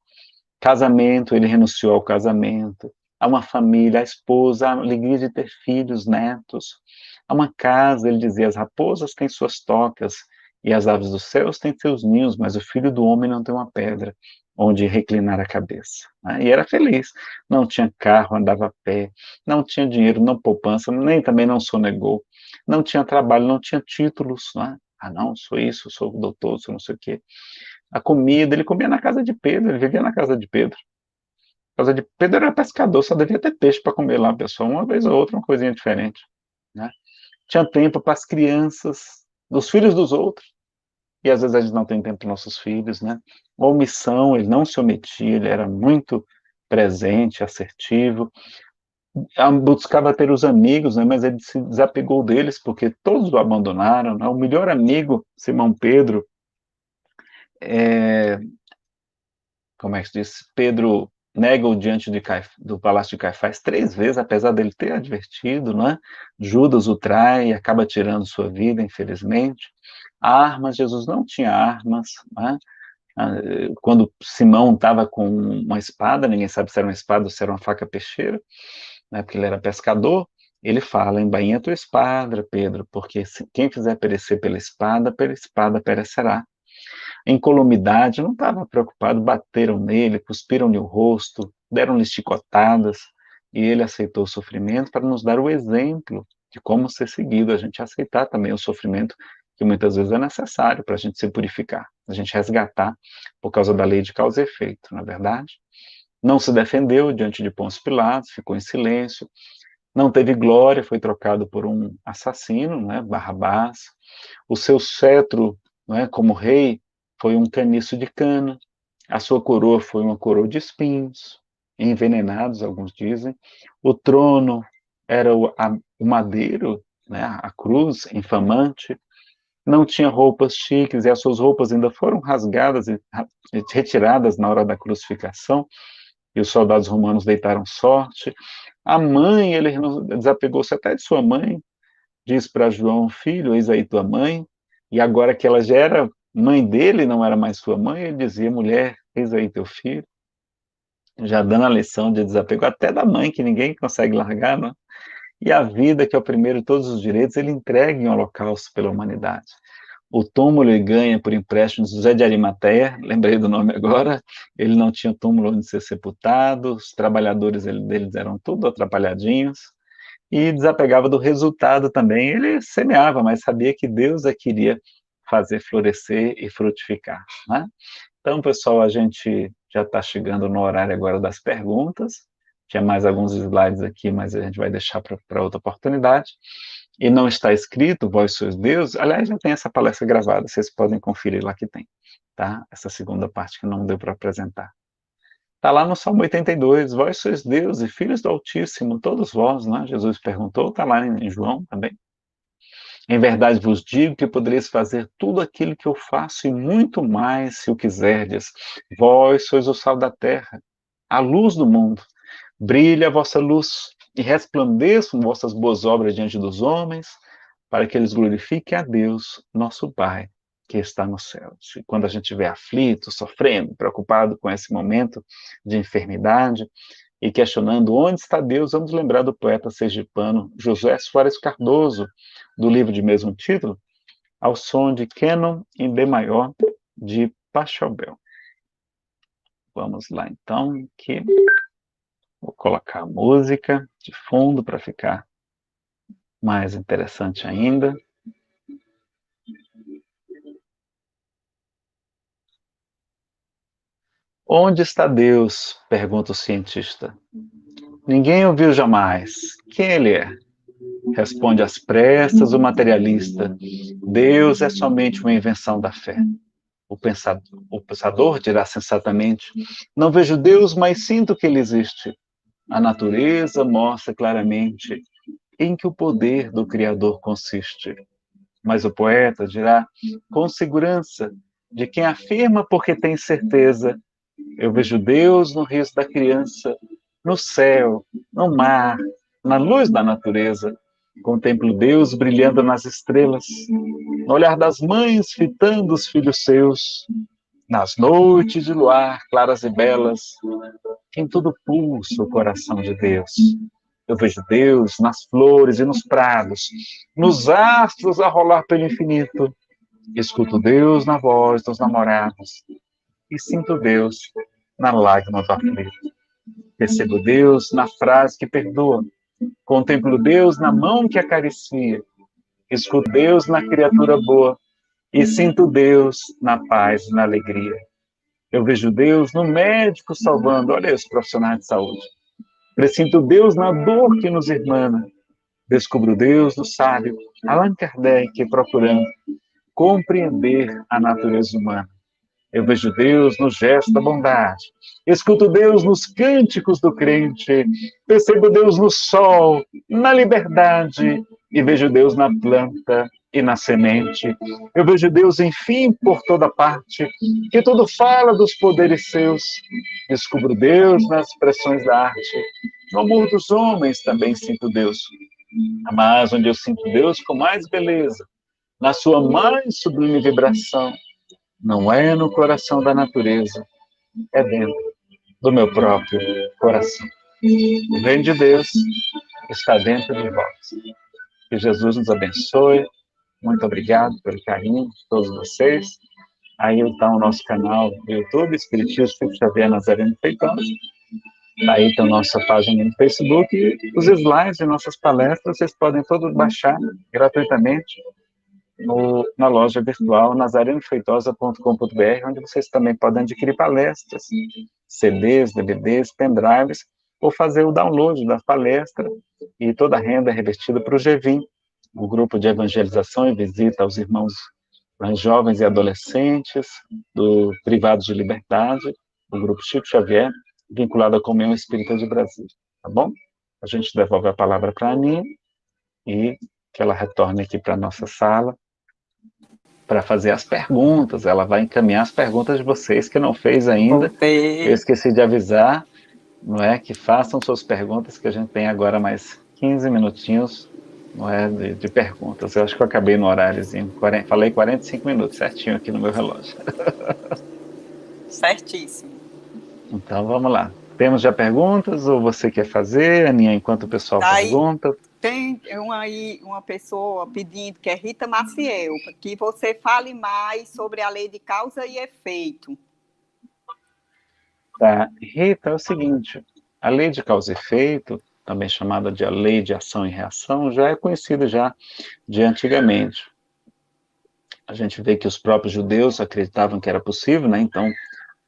Casamento, ele renunciou ao casamento, a uma família, a esposa, a alegria de ter filhos, netos, a uma casa, ele dizia, as raposas têm suas tocas, e as aves dos céus têm seus ninhos, mas o filho do homem não tem uma pedra onde reclinar a cabeça. Né? E era feliz, não tinha carro, andava a pé, não tinha dinheiro, não poupança, nem também não sonegou. não tinha trabalho, não tinha títulos, né? Ah, não, sou isso, sou doutor, sou não sei o quê. A comida, ele comia na casa de Pedro, ele vivia na casa de Pedro. A casa de Pedro era pescador, só devia ter peixe para comer lá, pessoal, uma vez ou outra, uma coisinha diferente, né? Tinha tempo para as crianças, dos filhos dos outros, e às vezes a gente não tem tempo para nossos filhos, né? Omissão, ele não se omitia, ele era muito presente, assertivo, buscava ter os amigos, né? Mas ele se desapegou deles porque todos o abandonaram, né? O melhor amigo, Simão Pedro, é, como é que se diz? Pedro nega-o diante do palácio de Caifás 3 vezes, apesar dele ter advertido, né? Judas o trai e acaba tirando sua vida, infelizmente. Armas, Jesus não tinha armas, né? Quando Simão estava com uma espada, ninguém sabe se era uma espada ou se era uma faca peixeira, né? Porque ele era pescador. Ele fala: embainha tua espada, Pedro, porque quem fizer perecer pela espada perecerá. Em Columidade, não estava preocupado, bateram nele, cuspiram-lhe o rosto, deram-lhe chicotadas, e ele aceitou o sofrimento para nos dar o exemplo de como ser seguido, a gente aceitar também o sofrimento que muitas vezes é necessário para a gente se purificar, a gente resgatar por causa da lei de causa e efeito, não é verdade? Não se defendeu diante de Pôncio Pilatos, ficou em silêncio, não teve glória, foi trocado por um assassino, né, Barrabás. O seu cetro, né, como rei, foi um caniço de cana. A sua coroa foi uma coroa de espinhos, envenenados, alguns dizem. O trono era o madeiro, né, a cruz infamante. Não tinha roupas chiques e as suas roupas ainda foram rasgadas e retiradas na hora da crucificação. E os soldados romanos deitaram sorte. A mãe, ele desapegou-se até de sua mãe, diz para João: filho, eis aí tua mãe. E agora que ela já era mãe dele, não era mais sua mãe, ele dizia: mulher, eis aí teu filho. Já dando a lição de desapego até da mãe, que ninguém consegue largar, não? E a vida, que é o primeiro de todos os direitos, ele entrega em holocausto pela humanidade. O túmulo ele ganha por empréstimo de José de Arimateia, lembrei do nome agora, ele não tinha túmulo onde ser sepultado, os trabalhadores deles eram tudo atrapalhadinhos, e desapegava do resultado também. Ele semeava, mas sabia que Deus é que iria fazer florescer e frutificar, né? Então, pessoal, a gente já está chegando no horário agora das perguntas. Tinha mais alguns slides aqui, mas a gente vai deixar para outra oportunidade. E não está escrito, vós sois Deus. Aliás, já tem essa palestra gravada, vocês podem conferir lá que tem, tá? Essa segunda parte que não deu para apresentar. Está lá no Salmo 82, vós sois Deus e filhos do Altíssimo, todos vós, né? Jesus perguntou, está lá em João também. Em verdade vos digo que podereis fazer tudo aquilo que eu faço e muito mais, se o quiserdes. Vós sois o sal da terra, a luz do mundo. Brilhe a vossa luz e resplandeçam vossas boas obras diante dos homens, para que eles glorifiquem a Deus, nosso Pai, que está nos céus. E quando a gente estiver aflito, sofrendo, preocupado com esse momento de enfermidade e questionando onde está Deus, vamos lembrar do poeta sergipano José Soares Cardoso, do livro de mesmo título, Ao som de Canon em D maior, de Pachelbel. Vamos lá, então, que vou colocar a música de fundo para ficar mais interessante ainda. Onde está Deus? Pergunta o cientista. Ninguém o viu jamais. Quem ele é? Responde às pressas o materialista. Deus é somente uma invenção da fé. O pensador dirá sensatamente: não vejo Deus, mas sinto que ele existe. A natureza mostra claramente em que o poder do Criador consiste. Mas o poeta dirá com segurança de quem afirma porque tem certeza: eu vejo Deus no riso da criança, no céu, no mar, na luz da natureza. Contemplo Deus brilhando nas estrelas, no olhar das mães fitando os filhos seus, nas noites de luar claras e belas, em tudo pulsa o coração de Deus. Eu vejo Deus nas flores e nos prados, nos astros a rolar pelo infinito. Escuto Deus na voz dos namorados e sinto Deus na lágrima do aflito. Percebo Deus na frase que perdoa. Contemplo Deus na mão que acaricia. Escuto Deus na criatura boa e sinto Deus na paz e na alegria. Eu vejo Deus no médico salvando, olha aí os profissionais de saúde. Presinto Deus na dor que nos irmana. Descubro Deus no sábio Allan Kardec procurando compreender a natureza humana. Eu vejo Deus no gesto da bondade. Escuto Deus nos cânticos do crente. Percebo Deus no sol, na liberdade. E vejo Deus na planta e na semente. Eu vejo Deus, enfim, por toda parte, que tudo fala dos poderes seus. Descubro Deus nas expressões da arte. No amor dos homens também sinto Deus. Mas onde eu sinto Deus com mais beleza, na sua mais sublime vibração, não é no coração da natureza, é dentro do meu próprio coração. O reino de Deus está dentro de vós. Que Jesus nos abençoe. Muito obrigado pelo carinho de todos vocês. Aí está o nosso canal no YouTube, Espiritismo Chico Xavier Nazareno Feitosa. Aí está a nossa página no Facebook e os slides de nossas palestras vocês podem todos baixar gratuitamente na loja virtual nazarenofeitosa.com.br, onde vocês também podem adquirir palestras, CDs, DVDs, pendrives, ou fazer o download da palestra, e toda a renda é revertida para o GEVIM, o grupo de evangelização e visita aos irmãos jovens e adolescentes do Privados de Liberdade, o grupo Chico Xavier, vinculado à Comunhão Espírita de Brasília, tá bom? A gente devolve a palavra para a Aninha, e que ela retorne aqui para a nossa sala, para fazer as perguntas. Ela vai encaminhar as perguntas de vocês que não fez ainda. Eu esqueci de avisar, não é? Que façam suas perguntas, que a gente tem agora mais 15 minutinhos, não é, de perguntas. Eu acho que eu acabei no horáriozinho. Falei 45 minutos, certinho aqui no meu relógio. Certíssimo. Então, vamos lá. Temos já perguntas, ou você quer fazer, Aninha, enquanto o pessoal pergunta? Tem uma pessoa pedindo, que é Rita Maciel, que você fale mais sobre a lei de causa e efeito. Tá. Rita, é o seguinte, a lei de causa e efeito, também chamada de a lei de ação e reação, já é conhecida já de antigamente. A gente vê que os próprios judeus acreditavam que era possível, né? Então,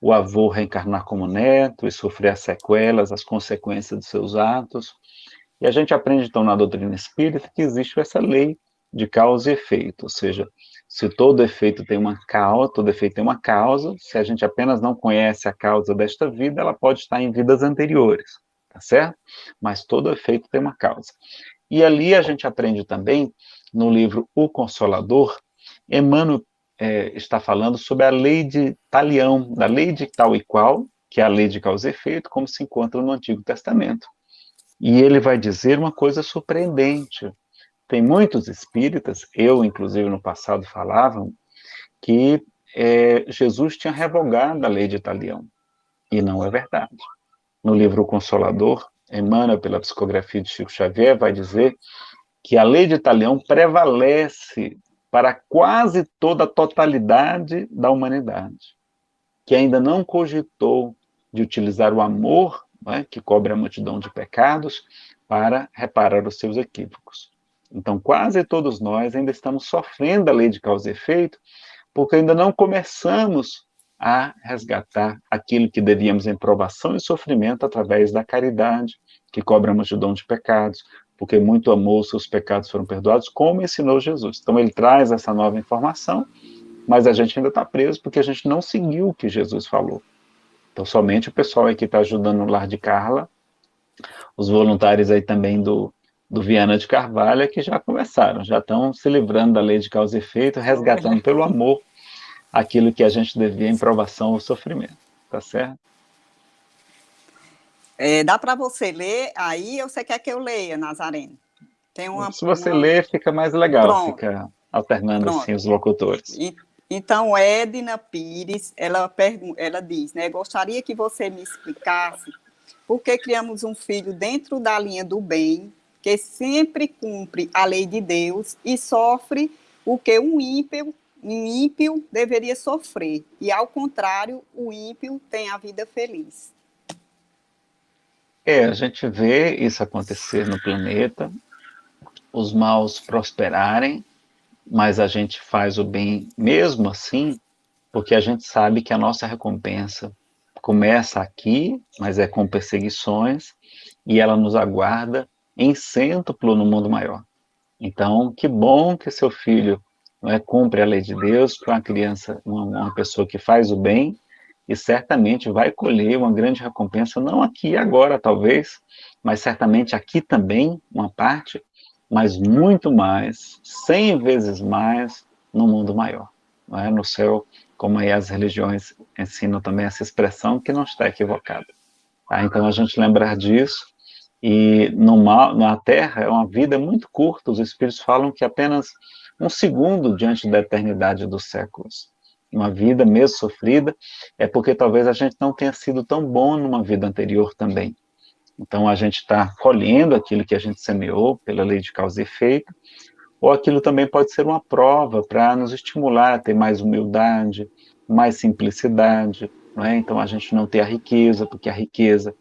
o avô reencarnar como neto e sofrer as sequelas, as consequências de seus atos. E a gente aprende, então, na doutrina espírita, que existe essa lei de causa e efeito, ou seja, se todo efeito tem uma causa, todo efeito tem uma causa, se a gente apenas não conhece a causa desta vida, ela pode estar em vidas anteriores, tá certo? Mas todo efeito tem uma causa. E ali a gente aprende também, no livro O Consolador, Emmanuel está falando sobre a lei de Talião, da lei de tal e qual, que é a lei de causa e efeito, como se encontra no Antigo Testamento. E ele vai dizer uma coisa surpreendente. Tem muitos espíritas, eu inclusive no passado falavam, que Jesus tinha revogado a lei de Talião. E não é verdade. No livro O Consolador, Emmanuel, pela psicografia de Chico Xavier, vai dizer que a lei de Talião prevalece para quase toda a totalidade da humanidade, que ainda não cogitou de utilizar o amor, né, que cobre a multidão de pecados, para reparar os seus equívocos. Então, quase todos nós ainda estamos sofrendo a lei de causa e efeito, porque ainda não começamos a resgatar aquilo que devíamos em provação e sofrimento através da caridade, que cobre a multidão de pecados, porque muito amor, seus pecados foram perdoados, como ensinou Jesus. Então, ele traz essa nova informação, mas a gente ainda está preso porque a gente não seguiu o que Jesus falou. Então, somente o pessoal aí que está ajudando no Lar de Carla, os voluntários aí também do Viana de Carvalho, é que já começaram, já estão se livrando da lei de causa e efeito, resgatando pelo amor aquilo que a gente devia em provação ou sofrimento. Tá certo? Dá para você ler aí, ou você quer que eu leia, Nazareno? Se você ler, fica mais legal, Pronto. fica alternando Pronto. assim os locutores. Então, Edna Pires, ela diz, né, gostaria que você me explicasse por que criamos um filho dentro da linha do bem, que sempre cumpre a lei de Deus e sofre o que um ímpio deveria sofrer, e ao contrário, o ímpio tem a vida feliz. A gente vê isso acontecer no planeta, os maus prosperarem, mas a gente faz o bem mesmo assim, porque a gente sabe que a nossa recompensa começa aqui, mas é com perseguições, e ela nos aguarda em cêntuplo no mundo maior. Então, que bom que seu filho, não é, cumpre a lei de Deus, que é uma criança, uma pessoa que faz o bem, e certamente vai colher uma grande recompensa, não aqui e agora, talvez, mas certamente aqui também, uma parte, mas muito mais, 100 vezes mais, no mundo maior, não é? No céu, como aí as religiões ensinam também essa expressão, que não está equivocada. Tá? Então, a gente lembrar disso, e na Terra é uma vida muito curta, os Espíritos falam que apenas um segundo diante da eternidade dos séculos. Uma vida mesmo sofrida, é porque talvez a gente não tenha sido tão bom numa vida anterior também. Então a gente está colhendo aquilo que a gente semeou pela lei de causa e efeito, ou aquilo também pode ser uma prova para nos estimular a ter mais humildade, mais simplicidade, não é? Então a gente não ter a riqueza, porque a riqueza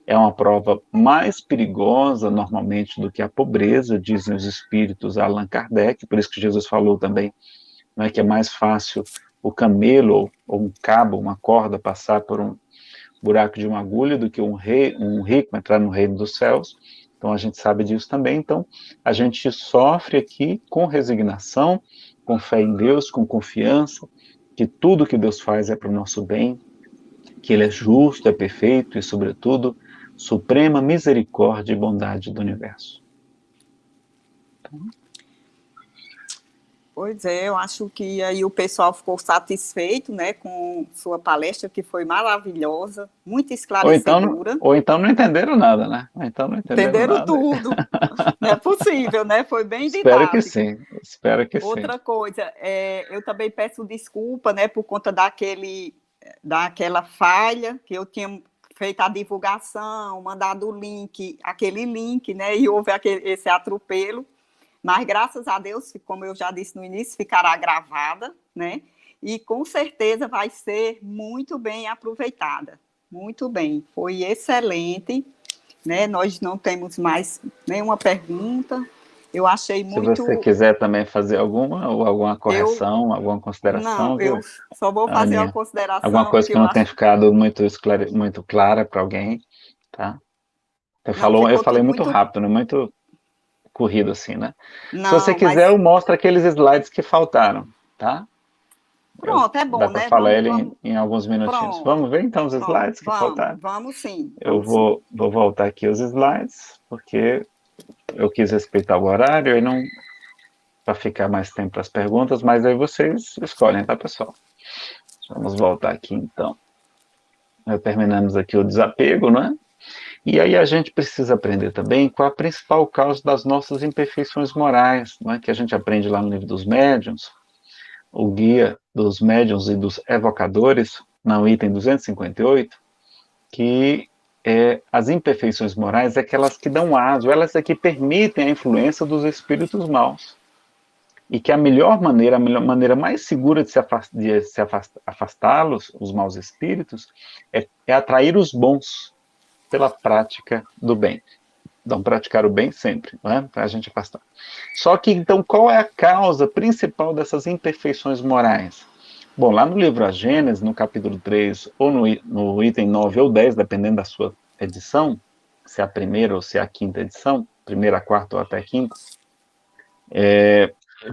é uma prova mais perigosa, normalmente, do que a pobreza, dizem os espíritos Allan Kardec, por isso que Jesus falou também, né, que é mais fácil o camelo ou um cabo, uma corda, passar por um buraco de uma agulha do que um rico entrar no reino dos céus. Então, a gente sabe disso também. Então, a gente sofre aqui com resignação, com fé em Deus, com confiança, que tudo que Deus faz é para o nosso bem, que Ele é justo, é perfeito e, sobretudo, suprema misericórdia e bondade do universo. Pois é, eu acho que aí o pessoal ficou satisfeito, né, com sua palestra, que foi maravilhosa, muito esclarecedora. Ou então não entenderam nada, né? Ou então não entenderam Entenderam nada. tudo. Não é possível, né? Foi bem Espero que didático. sim, espero que sim. Outra coisa, eu também peço desculpa, né, por conta daquela falha que eu tinha feito a divulgação, mandado o link, aquele link, né, e houve esse atropelo, mas graças a Deus, como eu já disse no início, ficará gravada, né, e com certeza vai ser muito bem aproveitada, muito bem, foi excelente, né, nós não temos mais nenhuma pergunta, eu achei Se você muito. quiser também fazer alguma Eu correção, alguma Não, consideração, eu viu, só vou fazer uma Aninha? Alguma consideração coisa que que eu não tenha acho. ficado muito clara para alguém, tá? Não, Eu ficou falei tudo muito muito. rápido, né? Muito corrido assim, né? Se você Não, quiser, mas eu mostro aqueles slides que faltaram, tá? pronto, é Dá bom, para né? falar Vamos, ele vamos, em alguns minutinhos. pronto, Vamos ver então os pronto, slides que faltaram? vamos sim, Eu vamos sim. vou voltar aqui os slides, porque eu quis respeitar o horário e não para ficar mais tempo para as perguntas, mas aí vocês escolhem, tá, pessoal? Vamos voltar aqui então. Terminamos aqui o desapego, né? E aí a gente precisa aprender também qual a principal causa das nossas imperfeições morais, não é? Que a gente aprende lá no livro dos médiuns, o guia dos médiuns e dos evocadores, no item 258, que as imperfeições morais é aquelas que dão aso, elas é que permitem a influência dos espíritos maus. E que a melhor maneira mais segura de se afastá-los, os maus espíritos, é atrair os bons pela prática do bem. Então, praticar o bem sempre, não é? Para a gente afastar. Só que, então, qual é a causa principal dessas imperfeições morais? Bom, lá no livro A Gênesis, no capítulo 3, ou no item 9 ou 10, dependendo da sua edição, se é a primeira ou se é a quinta edição, primeira, quarta ou até a quinta,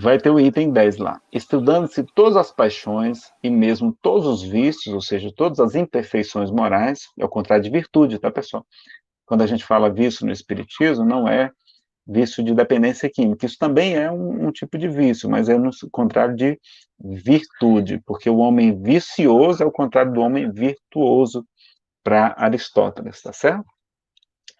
vai ter o item 10 lá. Estudando-se todas as paixões e mesmo todos os vícios, ou seja, todas as imperfeições morais, é o contrário de virtude, tá, pessoal? Quando a gente fala vício no espiritismo, não é vício de dependência química. Isso também é um tipo de vício, mas é no contrário de virtude, porque o homem vicioso é o contrário do homem virtuoso para Aristóteles, tá certo?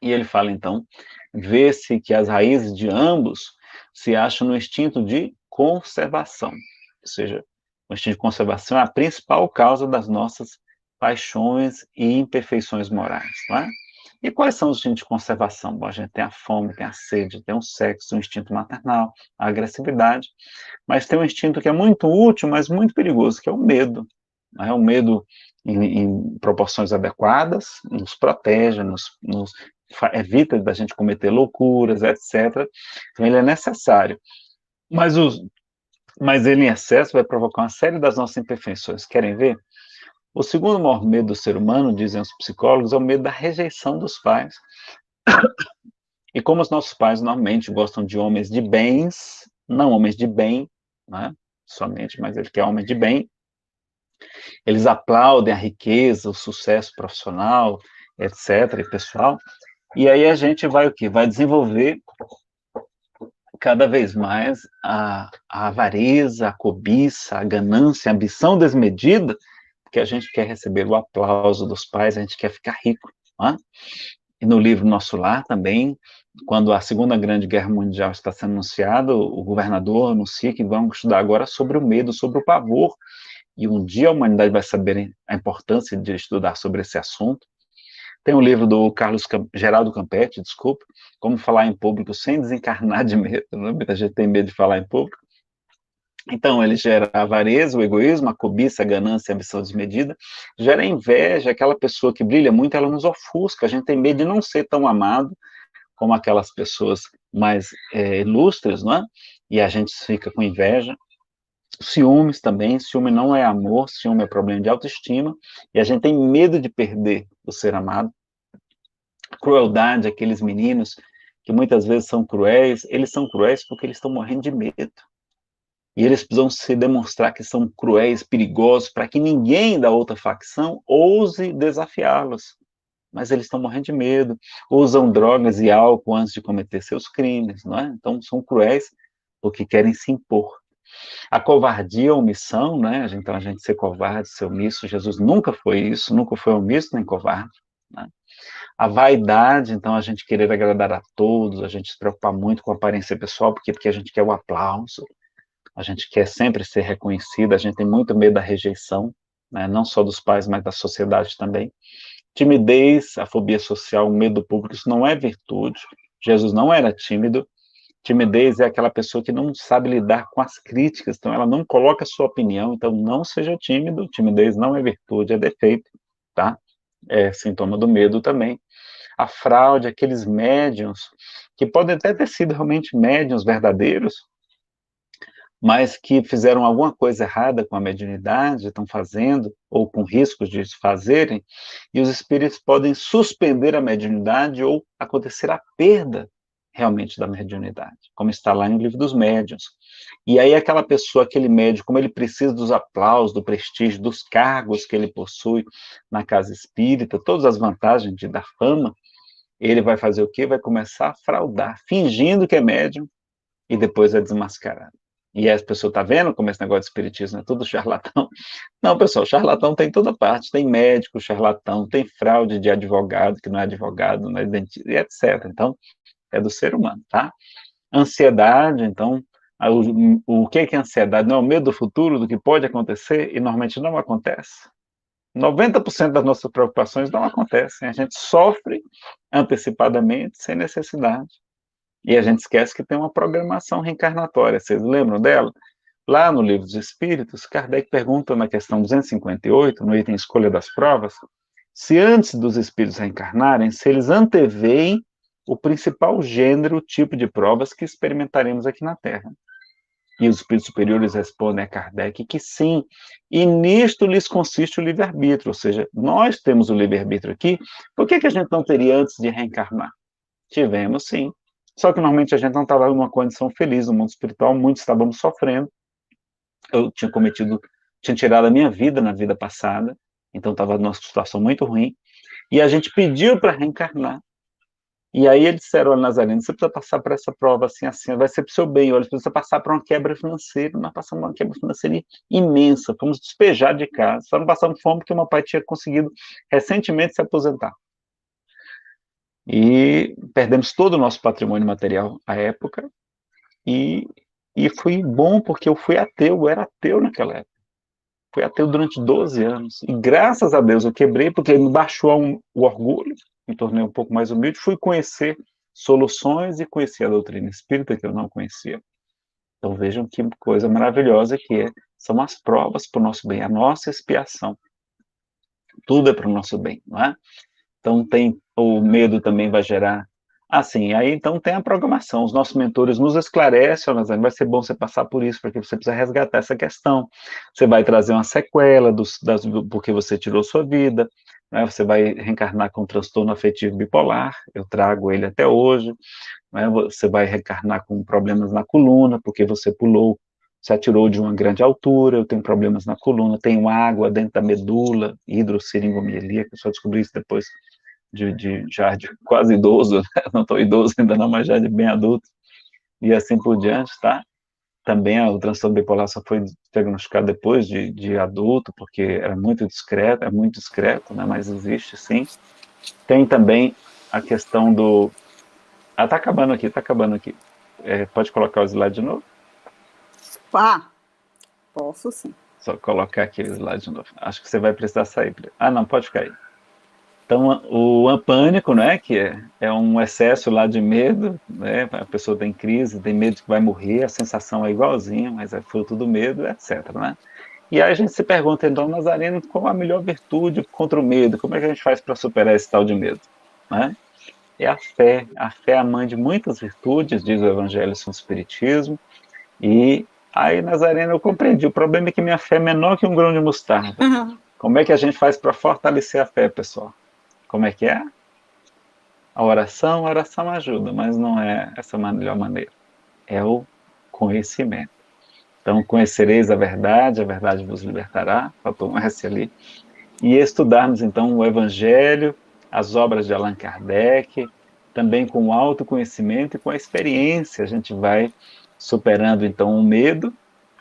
E ele fala, então, vê-se que as raízes de ambos se acham no instinto de conservação, ou seja, o instinto de conservação é a principal causa das nossas paixões e imperfeições morais, não é? E quais são os instintos de conservação? Bom, a gente tem a fome, tem a sede, tem o sexo, o instinto maternal, a agressividade, mas tem um instinto que é muito útil, mas muito perigoso, que é o medo. Não é? O medo, em proporções adequadas, nos protege, nos evita da gente cometer loucuras, etc. Então, ele é necessário. Mas mas ele em excesso vai provocar uma série das nossas imperfeições. Querem ver? O segundo maior medo do ser humano, dizem os psicólogos, é o medo da rejeição dos pais. E como os nossos pais normalmente gostam de homens de bens, não homens de bem, né, somente, mas ele quer homens de bem, eles aplaudem a riqueza, o sucesso profissional, etc., e pessoal, e aí a gente vai o quê? Vai desenvolver cada vez mais a avareza, a cobiça, a ganância, a ambição desmedida, porque a gente quer receber o aplauso dos pais, a gente quer ficar rico, né? E no livro Nosso Lar também, quando a Segunda Grande Guerra Mundial está sendo anunciada, o governador anuncia que vamos estudar agora sobre o medo, sobre o pavor, e um dia a humanidade vai saber a importância de estudar sobre esse assunto. Tem um livro do Geraldo Campetti, desculpa, Como Falar em Público Sem Desencarnar de Medo, né? Muita gente tem medo de falar em público. Então, ele gera a avareza, o egoísmo, a cobiça, a ganância, a ambição desmedida, gera inveja, aquela pessoa que brilha muito, ela nos ofusca, a gente tem medo de não ser tão amado como aquelas pessoas mais ilustres, não é? E a gente fica com inveja. Ciúmes também, ciúme não é amor, ciúme é problema de autoestima, e a gente tem medo de perder o ser amado. Crueldade, aqueles meninos que muitas vezes são cruéis, eles são cruéis porque eles estão morrendo de medo. E eles precisam se demonstrar que são cruéis, perigosos, para que ninguém da outra facção ouse desafiá-los. Mas eles estão morrendo de medo, usam drogas e álcool antes de cometer seus crimes, não é? Então são cruéis porque querem se impor. A covardia, a omissão, né? Então a gente ser covarde, ser omisso, Jesus nunca foi isso, nunca foi omisso nem covarde, né? A vaidade, então a gente querer agradar a todos, a gente se preocupar muito com a aparência pessoal, porque a gente quer o aplauso, a gente quer sempre ser reconhecido, a gente tem muito medo da rejeição, né? Não só dos pais, mas da sociedade também. Timidez, a fobia social, o medo público, isso não é virtude. Jesus não era tímido. Timidez é aquela pessoa que não sabe lidar com as críticas, então ela não coloca a sua opinião, então não seja tímido. Timidez não é virtude, é defeito, tá? É sintoma do medo também. A fraude, aqueles médiums, que podem até ter sido realmente médiums verdadeiros, mas que fizeram alguma coisa errada com a mediunidade, estão fazendo, ou com riscos de fazerem, e os espíritos podem suspender a mediunidade ou acontecer a perda realmente da mediunidade, como está lá no Livro dos Médiuns. E aí aquela pessoa, aquele médium, como ele precisa dos aplausos, do prestígio, dos cargos que ele possui na casa espírita, todas as vantagens da fama, ele vai fazer o quê? Vai começar a fraudar, fingindo que é médium, e depois é desmascarado. E aí as pessoas, tá vendo como esse negócio de espiritismo é tudo charlatão? Não, pessoal, charlatão tem toda parte, tem médico charlatão, tem fraude de advogado, que não é advogado, não é dentista, e etc. Então, é do ser humano, tá? Ansiedade, então, o que é ansiedade? Não é o medo do futuro, do que pode acontecer, e normalmente não acontece. 90% das nossas preocupações não acontecem, a gente sofre antecipadamente, sem necessidade. E a gente esquece que tem uma programação reencarnatória. Vocês lembram dela? Lá no Livro dos Espíritos, Kardec pergunta na questão 258, no item Escolha das Provas, se antes dos espíritos reencarnarem, se eles anteveem o principal gênero, o tipo de provas que experimentaremos aqui na Terra. E os espíritos superiores respondem a Kardec que sim, e nisto lhes consiste o livre-arbítrio, ou seja, nós temos o livre-arbítrio aqui, por que a gente não teria antes de reencarnar? Tivemos sim, só que normalmente a gente não estava numa condição feliz no mundo espiritual, muitos estávamos sofrendo. Eu tinha tirado a minha vida na vida passada, então estava numa situação muito ruim, e a gente pediu para reencarnar. E aí eles disseram, olha, Nazareno, você precisa passar por essa prova assim, assim, vai ser para o seu bem, olha, você precisa passar por uma quebra financeira. Nós passamos uma quebra financeira imensa, fomos despejar de casa, só não passamos fome porque meu pai tinha conseguido recentemente se aposentar. E perdemos todo o nosso patrimônio material à época, e foi bom porque eu fui ateu, eu era ateu naquela época. Fui ateu durante 12 anos, e graças a Deus eu quebrei, porque me baixou o orgulho, me tornei um pouco mais humilde, fui conhecer soluções e conhecer a doutrina espírita que eu não conhecia. Então vejam que coisa maravilhosa que é, são as provas para o nosso bem, a nossa expiação. Tudo é para o nosso bem, não é? Então tem o medo também vai gerar Assim, aí então tem a programação. Os nossos mentores nos esclarecem, ó, Nazaré, vai ser bom você passar por isso, porque você precisa resgatar essa questão. Você vai trazer uma sequela porque você tirou sua vida, né? Você vai reencarnar com transtorno afetivo bipolar, eu trago ele até hoje, né? Você vai reencarnar com problemas na coluna, porque você pulou, se atirou de uma grande altura, eu tenho problemas na coluna, tenho água dentro da medula, hidrossiringomielite, eu só descobri isso depois já de quase idoso, né? Não estou idoso ainda não, mas já de bem adulto, e assim por diante, tá? Também o transtorno bipolar só foi diagnosticado depois de adulto, porque é muito discreto, né? Mas existe sim. Tem também a questão do... Ah, tá acabando aqui. Pode colocar o slide de novo? Ah, posso sim. Só colocar aqui o slide de novo. Acho que você vai precisar sair. Ah, não, pode ficar aí. Então, o pânico, né, que é um excesso lá de medo, né, a pessoa tem crise, tem medo que vai morrer, a sensação é igualzinha, mas é fruto do medo, etc, né? E aí a gente se pergunta, então, Nazareno, qual a melhor virtude contra o medo? Como é que a gente faz para superar esse tal de medo? Né? É a fé. A fé é a mãe de muitas virtudes, diz o Evangelho e o Espiritismo, e aí, Nazareno, eu compreendi, o problema é que minha fé é menor que um grão de mostarda. Como é que a gente faz para fortalecer a fé, pessoal? Como é que é? A oração ajuda, mas não é essa a melhor maneira. É o conhecimento. Então, conhecereis a verdade vos libertará, faltou um S ali, e estudarmos, então, o Evangelho, as obras de Allan Kardec, também com o autoconhecimento e com a experiência, a gente vai superando, então, o medo,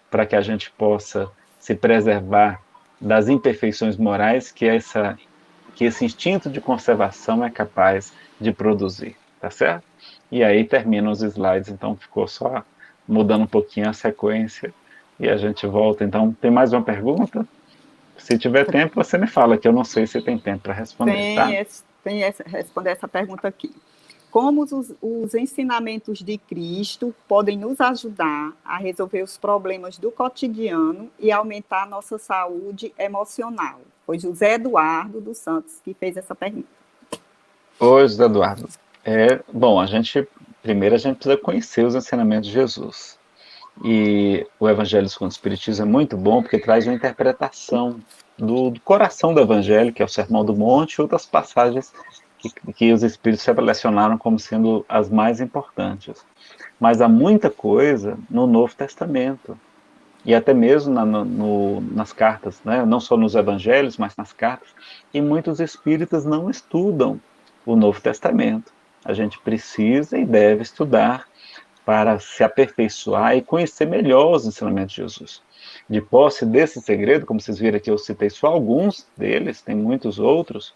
para que a gente possa se preservar das imperfeições morais que esse instinto de conservação é capaz de produzir, tá certo? E aí termina os slides, então ficou só mudando um pouquinho a sequência e a gente volta. Então, tem mais uma pergunta? Se tiver tempo, você me fala, que eu não sei se tem tempo para responder, tá? Responder essa pergunta aqui. Como os ensinamentos de Cristo podem nos ajudar a resolver os problemas do cotidiano e aumentar a nossa saúde emocional? Foi José Eduardo dos Santos que fez essa pergunta. Oi, José Eduardo. Bom, primeiro a gente precisa conhecer os ensinamentos de Jesus. E o Evangelho segundo o Espiritismo é muito bom porque traz uma interpretação do coração do Evangelho, que é o Sermão do Monte, e outras passagens que os Espíritos selecionaram como sendo as mais importantes. Mas há muita coisa no Novo Testamento, e até mesmo nas cartas, né? Não só nos Evangelhos, mas nas cartas, e muitos espíritas não estudam o Novo Testamento. A gente precisa e deve estudar para se aperfeiçoar e conhecer melhor os ensinamentos de Jesus. De posse desse segredo, como vocês viram aqui, eu citei só alguns deles, tem muitos outros,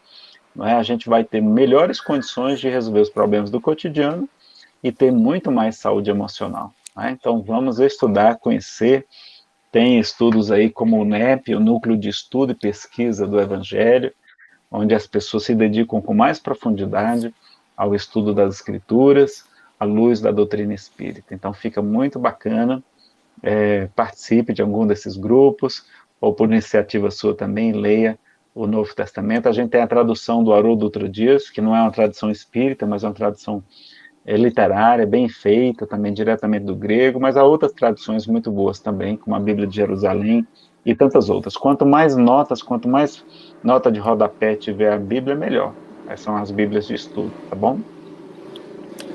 não é? A gente vai ter melhores condições de resolver os problemas do cotidiano e ter muito mais saúde emocional. Né? Então, vamos estudar, conhecer. Tem estudos aí como o NEP, o Núcleo de Estudo e Pesquisa do Evangelho, onde as pessoas se dedicam com mais profundidade ao estudo das Escrituras, à luz da doutrina espírita. Então, fica muito bacana. Participe de algum desses grupos, ou por iniciativa sua também, leia o Novo Testamento. A gente tem a tradução do Haroldo Dutra Dias, que não é uma tradução espírita, mas é uma tradução literária, bem feita, também diretamente do grego, mas há outras traduções muito boas também, como a Bíblia de Jerusalém e tantas outras. Quanto mais nota de rodapé tiver a Bíblia, melhor. Essas são as Bíblias de estudo, tá bom?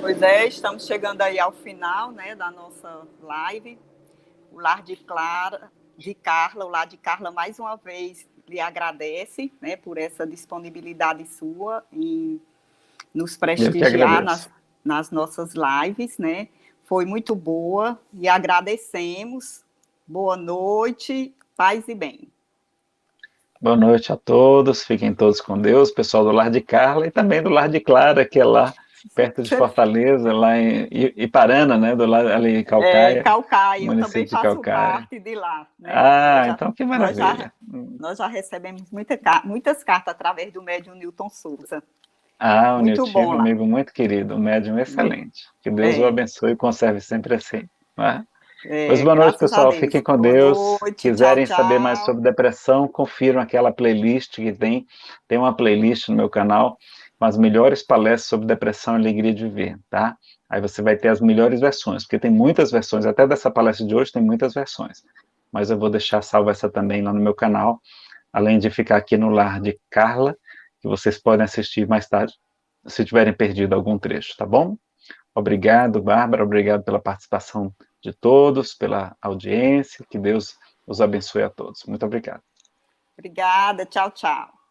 Pois é, estamos chegando aí ao final, né, da nossa live. O Lar de Carla, o Lar de Carla mais uma vez lhe agradece, né, por essa disponibilidade sua em nos prestigiar nas nossas lives, né? Foi muito boa e agradecemos. Boa noite, paz e bem. Boa noite a todos, fiquem todos com Deus, pessoal do Lar de Carla e também do Lar de Clara, que é lá perto de Fortaleza, lá em Iparana, né, do lado ali em Caucaia. Caucaia, eu também de faço Caucaia. parte de lá. Né? Então que maravilha. Nós já recebemos muitas cartas através do médium Newton Souza. O Nilton é um amigo muito querido, um médium excelente. Que Deus o abençoe e conserve sempre assim. Né? Pois boa noite, pessoal. Fiquem com Deus. Noite, Quiserem tchau. saber mais sobre depressão, confiram aquela playlist que tem. Tem uma playlist no meu canal, com as melhores palestras sobre depressão e alegria de viver, tá? Aí você vai ter as melhores versões, porque tem muitas versões, até dessa palestra de hoje tem muitas versões. Mas eu vou deixar salva essa também lá no meu canal, além de ficar aqui no lar de Carla, que vocês podem assistir mais tarde, se tiverem perdido algum trecho, tá bom? Obrigado, Bárbara, obrigado pela participação de todos, pela audiência, que Deus os abençoe a todos. Muito obrigado. Obrigada, tchau, tchau.